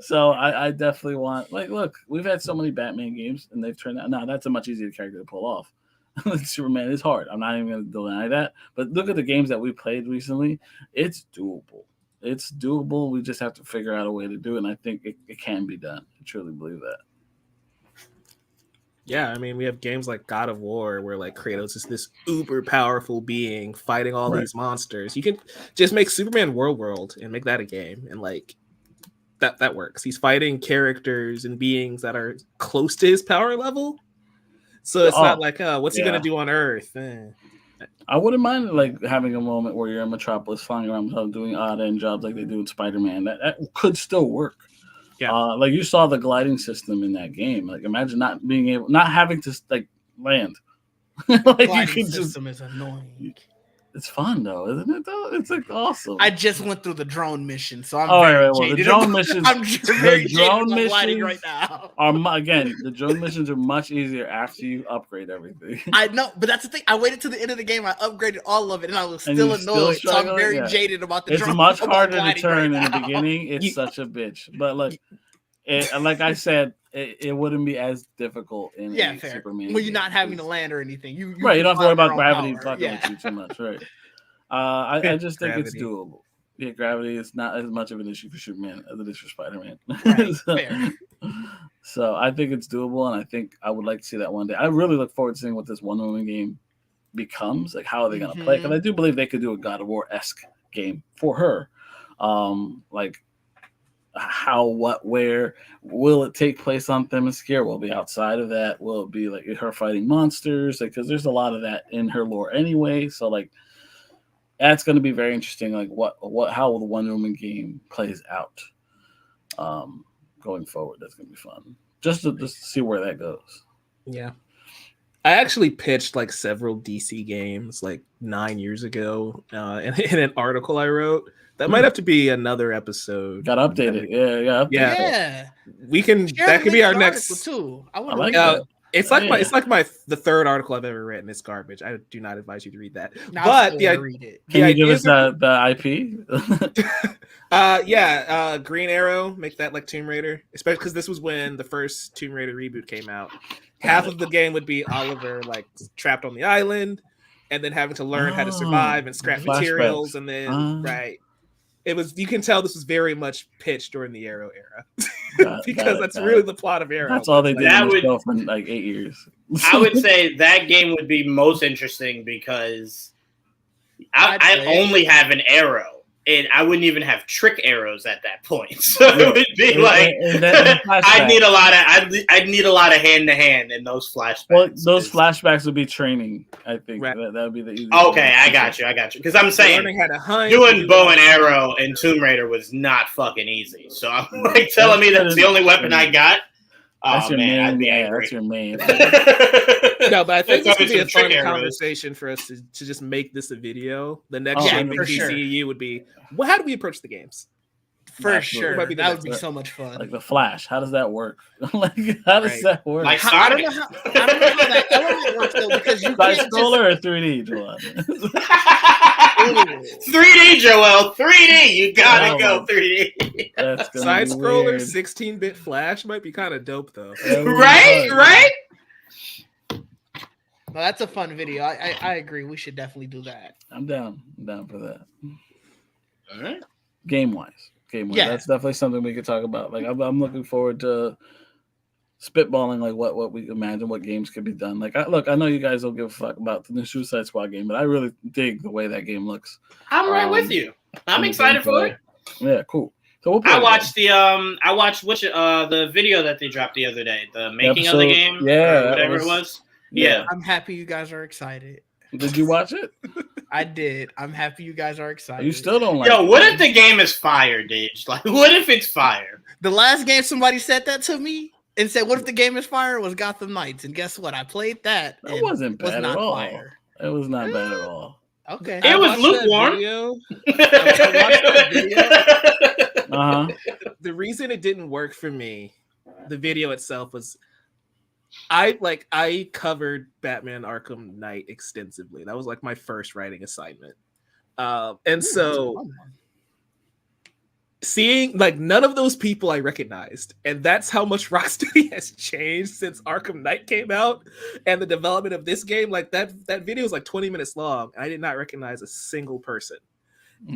So I definitely want, like, look, we've had so many Batman games and they've turned out. No, that's a much easier character to pull off. Superman is hard. I'm not even going to deny that. But look at the games that we played recently. It's doable. We just have to figure out a way to do it. And I think it can be done. I truly believe that. Yeah, I mean, we have games like God of War where like Kratos is this uber powerful being fighting all these monsters. You can just make Superman World and make that a game, and like that works. He's fighting characters and beings that are close to his power level. So it's not like, what's he gonna do on Earth? I wouldn't mind like having a moment where you're in Metropolis flying around doing odd end jobs like they do in Spider-Man. That could still work. Yeah, like you saw the gliding system in that game. Like imagine not having to like land. Like gliding system is annoying. It's fun though, isn't it? Though it's like awesome. I just went through the drone mission, so I'm the drone missions. I'm very drone missions missions right now. The drone missions are much easier after you upgrade everything. I know, but that's the thing. I waited to the end of the game. I upgraded all of it, and I was still annoyed. So I'm very jaded about the drone. It's much harder to turn in the beginning. It's such a bitch, but like I said. It wouldn't be as difficult in Superman. When you're not having to land or anything. You don't have to worry about gravity fucking with you too much, right? I just think it's doable. Yeah, gravity is not as much of an issue for Superman as it is for Spider-Man. Right, fair. So I think it's doable, and I think I would like to see that one day. I really look forward to seeing what this Wonder Woman game becomes. Like, how are they going to play? Because I do believe they could do a God of War-esque game for her. Like, how, what, where will it take place on Themyscira? Will it be outside of that? Will it be like her fighting monsters? Like, because there's a lot of that in her lore anyway. So like, that's going to be very interesting. Like how the Wonder Woman game plays out going forward. That's going to be fun. Just to see where that goes. Yeah. I actually pitched like several DC games like 9 years ago in an article I wrote. That might have to be another episode. Got updated. Yeah. We can. That could be our next. Too. I like that. It's like the third article I've ever written. It's garbage. I do not advise you to read that. No, but read it. Can you give us the IP? Green Arrow. Make that like Tomb Raider, especially because this was when the first Tomb Raider reboot came out. Half of the game would be Oliver like trapped on the island. and then having to learn how to survive and scrap materials, flashbacks. and then it was, you can tell this was very much pitched during the Arrow era. Because that's really the plot of Arrow. That's all they did That in would- the show for like 8 years. I would say that game would be most interesting because I only have an arrow. And I wouldn't even have trick arrows at that point, so it would be like I'd need a lot of hand to hand in those flashbacks. Well, those flashbacks would be training. I think that would be the easiest. Okay, I got you. Because I'm saying learning how to hunt, doing bow and arrow in Tomb Raider was not fucking easy. So I'm like telling me that's the only weapon I got. That's Oh your man, main. I'd be angry. That's your main. No, but I think this would be a Some fun trick arrows. conversation for us to just make this a video. The next Oh, shaping for sure. DCEU would be, well, how do we approach the games? For Absolutely. sure. Might be the That would next be one. so much fun. Like the Flash. How does that work? Like how does Right. that work? Like I don't Sonic. know how that element works though, because you Side can't scroller or 3D, Juwaan? 3D, Joel. 3D. You gotta Oh, go my- 3D. That's gonna Side be scroller, weird. 16-bit Flash might be kind of dope though. That would be Right? fun. Right? No, that's a fun video. I agree. We should definitely do that. I'm down. I'm down for that. All right. Game wise, Yeah. that's definitely something we could talk about. Like I'm looking forward to spitballing like what we imagine what games could be done. Like I know you guys don't give a fuck about the new Suicide Squad game, but I really dig the way that game looks. I'm right with you. I'm and the excited for it. Yeah, cool. So we'll play I it. watched the video that they dropped the other day, the making of the episode- game, yeah, or that whatever was- it was. Yeah. I'm happy you guys are excited. Did you watch it? I did. I'm happy you guys are excited. You still don't like Yo, it? what if the game is fire, Didge? Like, what if it's fire? The last game somebody said that to me and said, "What if the game is fire?" was Gotham Knights, and guess what? I played that. That and wasn't it was bad not at all. fire. It was not bad at all. Okay. It was watched that lukewarm. video. I watched that video. Uh-huh. The reason it didn't work for me, the video itself, was I covered Batman Arkham Knight extensively. That was like my first writing assignment. And so seeing like none of those people I recognized, and that's how much Rocksteady has changed since Arkham Knight came out and the development of this game. Like that video is like 20 minutes long. I did not recognize a single person.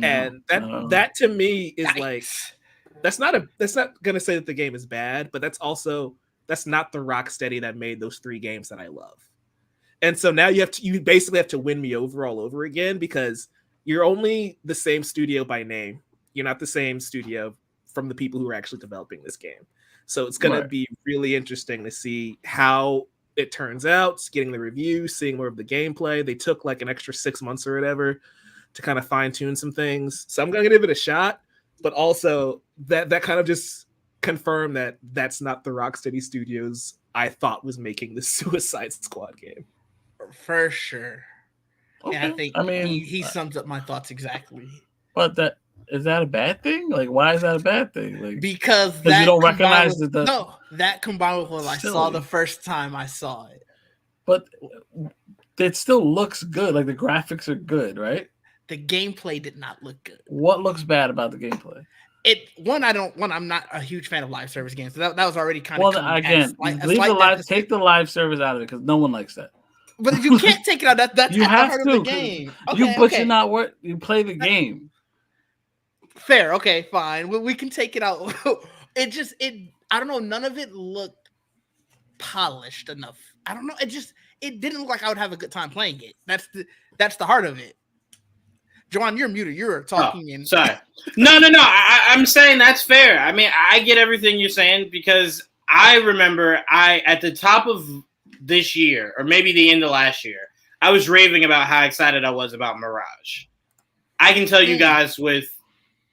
And that to me is like, that's not gonna say that the game is bad, but that's not the Rocksteady that made those 3 games that I love. And so now you basically have to win me over all over again, because you're only the same studio by name. You're not the same studio from the people who are actually developing this game. So it's going to be really interesting to see how it turns out, getting the reviews, seeing more of the gameplay. They took like an extra 6 months or whatever to kind of fine tune some things. So I'm going to give it a shot, but also that kind of just confirmed that that's not the Rocksteady Studios I thought was making the Suicide Squad game. For sure. Okay. And I think he sums up my thoughts exactly. But is that a bad thing? Like, why is that a bad thing? Like, because you don't recognize that combined with what I saw the first time I saw it. But it still looks good. Like the graphics are good, right? The gameplay did not look good. What looks bad about the gameplay? I'm not a huge fan of live service games. So that was already kind of take the live service out of it because no one likes that. But if you can't take it out, that's you at have the heart to. of the game. You're not work. You play the game. Fair. Okay, fine. We can take it out. I don't know. None of it looked polished enough. I don't know. It didn't look like I would have a good time playing it. That's the heart of it. Juwaan, you're muted. You're talking. Sorry. No. I'm saying that's fair. I mean, I get everything you're saying because I remember at the top of this year, or maybe the end of last year, I was raving about how excited I was about Mirage. I can tell you guys with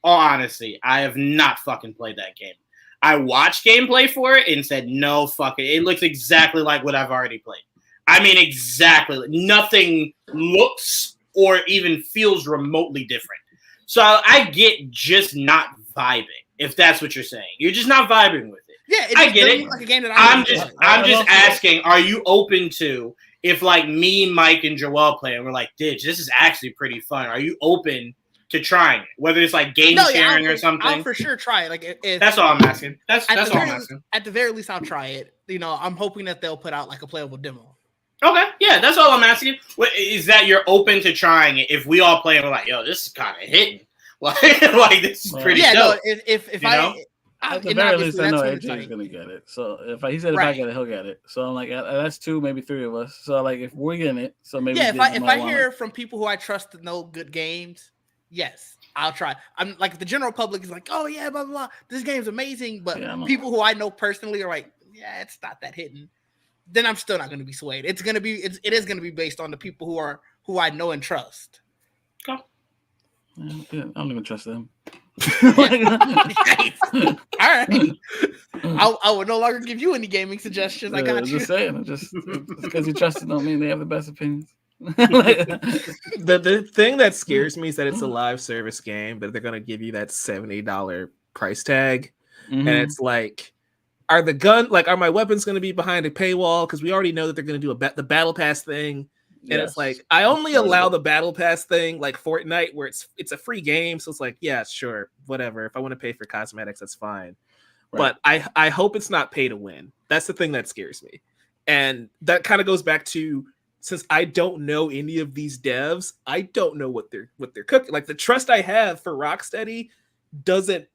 all honesty, I have not fucking played that game. I watched gameplay for it and said, no, fuck it. It looks exactly like what I've already played. I mean, exactly. Nothing looks or even feels remotely different. So I get just not vibing, if that's what you're saying. You're just not vibing with it. Yeah, I get it. Look like a game that I'm just asking, are you open to, if like me, Mike, and Joel play and we're like, Didge, this is actually pretty fun. Are you open to trying it? Whether it's like game sharing or something? I'll for sure try it. Like that's all I'm asking. That's all I'm asking. At the very least, I'll try it. I'm hoping that they'll put out like a playable demo. Okay, yeah, that's all I'm asking. Is that you're open to trying it? If we all play and we're like, yo, this is kind of hitting. Like this is pretty dope. No, if I at the and very obviously least, I know that's when it's AJ is like, gonna get it. So he said if I Right. get it, he'll get it. So I'm like, that's 2, maybe 3 of us. So like, if we're getting it, so maybe yeah, Didge if might I want hear it. from people who I trust to know good games, yes, I'll try. I'm like, the general public is like, oh yeah, blah blah blah, this game's amazing, but Yeah, I know. people who I know personally are like, yeah, it's not that hitting. Then I'm still not going to be swayed. It is going to be based on the people who I know and trust. Yeah, I don't even trust them. All right, I would no longer give you any gaming suggestions. I got you. Just saying, just because you trust them don't mean they have the best opinions. The thing that scares me is that it's a live service game, but they're gonna give you that $70 price tag, and it's like, are my weapons gonna be behind a paywall? Because we already know that they're gonna do the battle pass thing. And it's like, I only allow the battle pass thing like Fortnite, where it's a free game. So it's like, yeah, sure, whatever. If I want to pay for cosmetics, that's fine. Right. But I hope it's not pay to win. That's the thing that scares me. And that kind of goes back to, since I don't know any of these devs, I don't know what they're cooking. Like, the trust I have for Rocksteady doesn't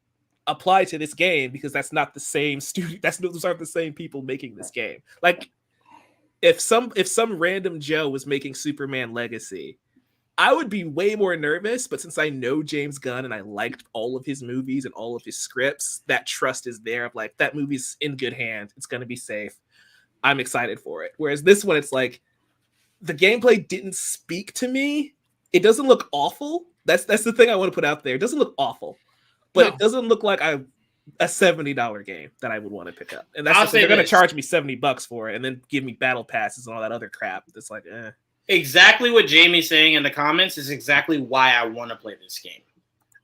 apply to this game, because that's not the same studio. Those aren't the same people making this game. Like, if some random Joe was making Superman Legacy, I would be way more nervous. But since I know James Gunn and I liked all of his movies and all of his scripts, that trust is there. Of like, that movie's in good hands. It's going to be safe. I'm excited for it. Whereas this one, it's like, the gameplay didn't speak to me. It doesn't look awful. That's the thing I want to put out there. It doesn't look awful, but it doesn't look like a $70 game that I would want to pick up. And that's they're going to charge me $70 for it, and then give me battle passes and all that other crap. It's like, Exactly what Jamie's saying in the comments is exactly why I want to play this game.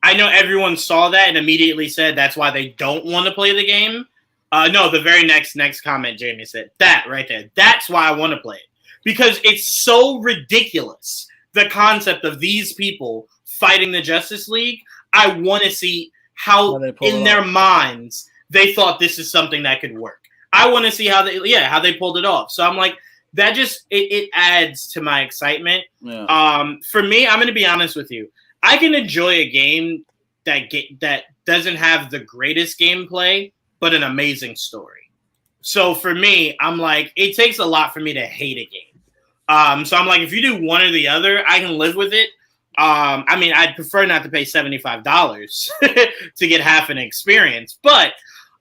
I know everyone saw that and immediately said that's why they don't want to play the game. No, the very next comment, Jamie said that right there. That's why I want to play it, because it's so ridiculous. The concept of these people fighting the Justice League. I want to see how in their minds they thought this is something that could work. I want to see how they pulled it off. So I'm like, that just it adds to my excitement. Yeah. For me, I'm going to be honest with you. I can enjoy a game that doesn't have the greatest gameplay, but an amazing story. So for me, I'm like, it takes a lot for me to hate a game. So I'm like, if you do one or the other, I can live with it. I mean, I'd prefer not to pay $75 to get half an experience. But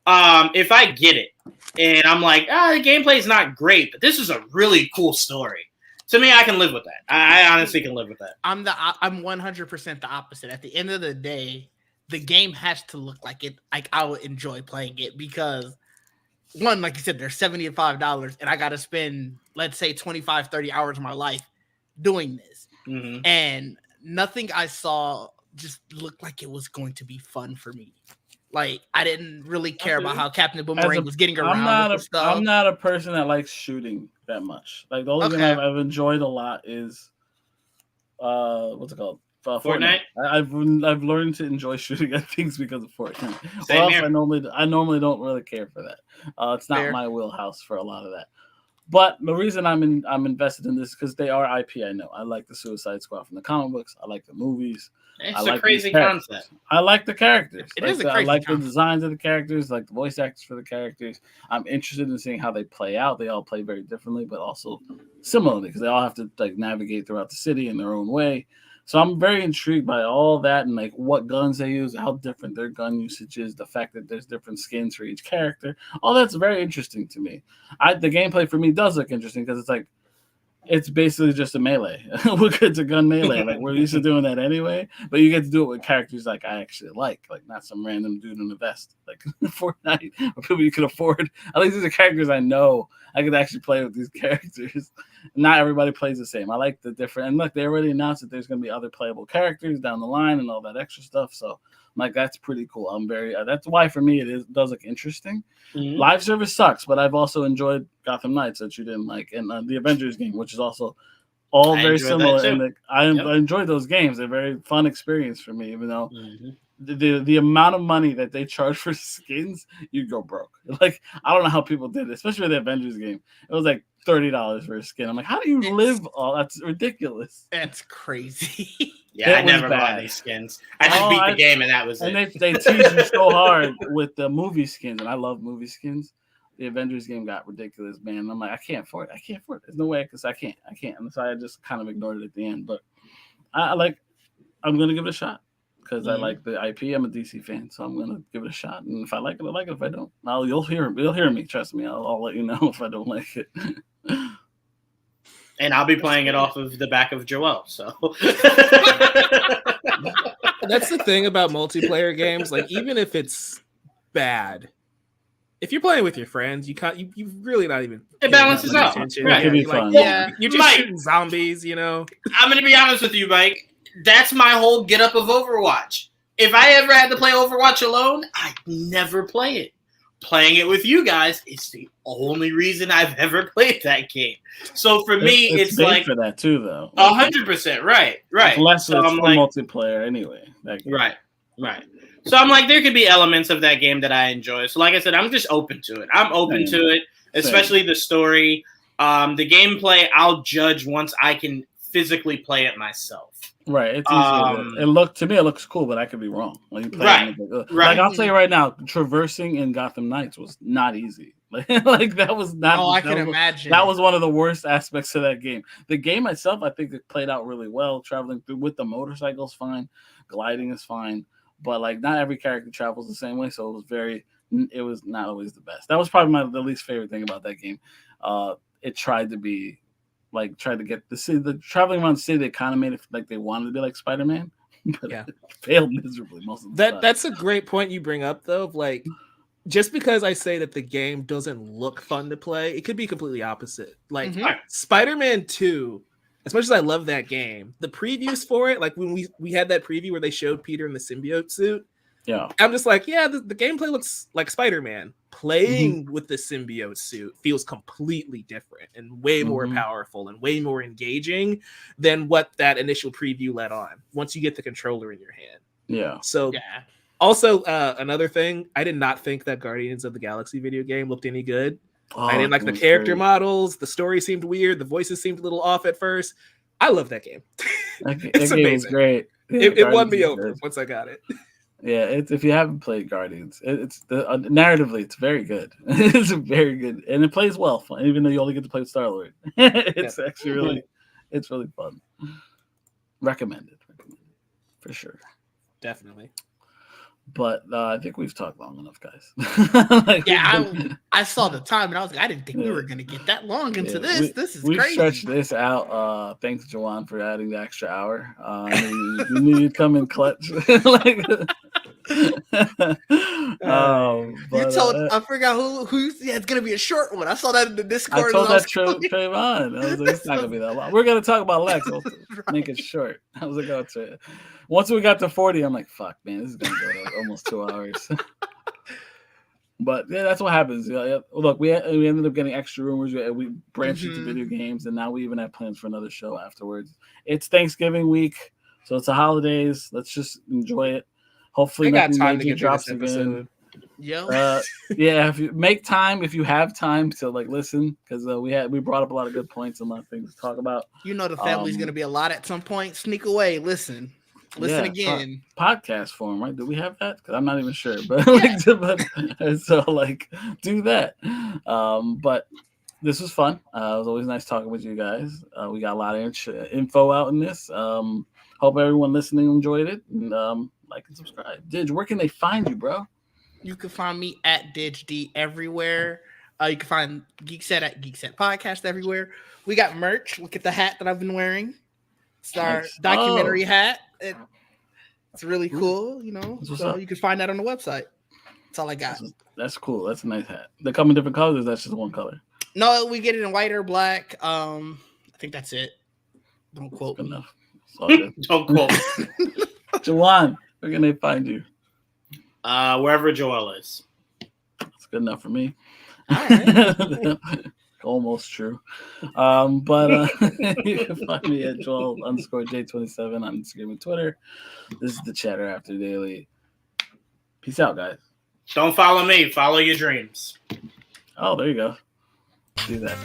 if I get it and I'm like, the gameplay is not great, but this is a really cool story. To me, I can live with that. I honestly can live with that. I'm 100% the opposite. At the end of the day, the game has to look like it. Like, I would enjoy playing it, because one, like you said, there's $75 and I got to spend, let's say, 25, 30 hours of my life doing this. Mm-hmm. And nothing I saw just looked like it was going to be fun for me. Like, I didn't really care about how Captain Boomerang was getting around with stuff. I'm not a person that likes shooting that much. Like, the only thing I've enjoyed a lot is what's it called? Fortnite. I've learned to enjoy shooting at things because of Fortnite. Or else I normally don't really care for that. It's not my wheelhouse for a lot of that. But the reason I'm invested in this is because they are IP. I know. I like the Suicide Squad from the comic books. I like the movies. It's a crazy concept. I like the characters. It is a crazy I like concept. the designs of the characters, like the voice actors for the characters. I'm interested in seeing how they play out. They all play very differently, but also similarly, because they all have to like navigate throughout the city in their own way. So I'm very intrigued by all that and like what guns they use, how different their gun usage is, the fact that there's different skins for each character. All that's very interesting to me. The gameplay for me does look interesting because it's like, it's basically just a melee. We're good to gun melee. Like, we're used to doing that anyway, but you get to do it with characters like I actually like not some random dude in a vest. Like Fortnite, or people you can afford. At least these are characters I know. I could actually play with these characters. Not everybody plays the same. I like the different. And look, they already announced that there's going to be other playable characters down the line and all that extra stuff. So I'm like, that's pretty cool. I'm very. That's why for me it does look interesting. Mm-hmm. Live service sucks, but I've also enjoyed Gotham Knights that you didn't like, and the Avengers game, which is also all very similar. And I enjoyed those games. They're a very fun experience for me, even though. Mm-hmm. The amount of money that they charge for skins, you'd go broke. Like, I don't know how people did it, especially with the Avengers game. It was like $30 for a skin. I'm like, how do you live all? That's ridiculous. That's crazy. Yeah, I It was never bought bad. any skins. I just beat the game and that was And it. they tease you so hard with the movie skins, and I love movie skins. The Avengers game got ridiculous, man. I'm like, I can't afford it. There's no way because I can't. And so I just kind of ignored it at the end. But I'm gonna give it a shot because I like the IP. I'm a DC fan, so I'm gonna give it a shot. And if I like it, I like it. If I don't, you'll hear me. Trust me. I'll let you know if I don't like it. And I'll be playing it off of the back of Joel. So That's the thing about multiplayer games. Like, even if it's bad, if you're playing with your friends, you really not even. It balances out. Right. Yeah, It'll be you're like, fun. Yeah. you're just Mike. shooting zombies, you know. I'm gonna be honest with you, Mike. That's my whole get up of Overwatch. If I ever had to play Overwatch alone, I'd never play it. Playing it with you guys is the only reason I've ever played that game. So for me, it's big like for that too, though. 100%. Right. Less So it's I'm for like, multiplayer anyway. That game. right. So I'm like, there could be elements of that game that I enjoy. So like I said, I'm just open to it. I'm open to it, especially the story. The gameplay, I'll judge once I can physically play it myself. Right, it's easy. It looks cool, but I could be wrong. When you play Right. Like I'll tell you right now, traversing in Gotham Knights was not easy. Like that was not. Oh, I that can was- imagine. That was one of the worst aspects of that game. The game itself, I think, it played out really well. Traveling through with the motorcycles, fine. Gliding is fine, but like not every character travels the same way. So it was not always the best. That was probably the least favorite thing about that game. It tried to get the traveling around the city. They kind of made it like they wanted to be like Spider-Man, but Yeah. it failed miserably most of the time. That's a great point you bring up, though. Of like, just because I say that the game doesn't look fun to play, it could be completely opposite. Like Spider-Man 2, as much as I love that game, the previews for it, like when we had that preview where they showed Peter in the symbiote suit, Yeah, I'm just like, yeah, the gameplay looks like Spider-Man. Playing with the symbiote suit feels completely different and way more powerful and way more engaging than what that initial preview let on once you get the controller in your hand. yeah. So Yeah. also another thing, I did not think that Guardians of the Galaxy video game looked any good. I didn't like the character models. The story seemed weird. The voices seemed a little off at first. I love that game. It's amazing. It was great. It won me Guardians is over good. once I got it. Yeah, if you haven't played Guardians, it's narratively it's very good. It's very good, and it plays well. Fun, even though you only get to play with Star-Lord. It's actually it's really fun. Recommended for sure. Definitely. But I think we've talked long enough, guys. I saw the time and I was like, I didn't think we were gonna get that long into this. This is We've crazy. stretched this out. Thanks, Juwaan, for adding the extra hour. You knew you'd come in clutch. You told I forgot who it's gonna be a short one. I saw that in the Discord. I told that Trayvon. I was like, it's not gonna be that long. We're gonna talk about Lex. We'll make it short. I was like, oh, once we got to 40, I'm like, fuck, man, this is gonna go to almost 2 hours. But yeah, that's what happens. Look, we ended up getting extra rumors. We branched into video games, and now we even have plans for another show afterwards. It's Thanksgiving week, so it's the holidays. Let's just enjoy it. Hopefully, I got time to Maggie get drops through this episode. Yo. Yeah, if you make time, if you have time to listen, because we brought up a lot of good points and a lot of things to talk about. You know the family's gonna be a lot at some point. Sneak away, listen again. Podcast form, right? Do we have that? Because I'm not even sure, but so do that. But this was fun. It was always nice talking with you guys. We got a lot of info out in this. Hope everyone listening enjoyed it. And like and subscribe. Didge, where can they find you, bro? You can find me at Didge D everywhere. You can find Geekset at Geekset Podcast everywhere. We got merch. Look at the hat that I've been wearing. It's our documentary hat. It's really cool, So you can find that on the website. That's all I got. That's cool. That's a nice hat. They come in different colors. Or that's just one color. No, we get it in white or black. I think that's it. Don't quote me. Enough. Don't quote. Juwaan, where can they find you? Wherever Joel is. That's good enough for me. All right. Almost true. But you can find me at Joel_J27 on Instagram and Twitter. This is the Chatter After Daily. Peace out, guys. Don't follow me. Follow your dreams. Oh, there you go. Do that.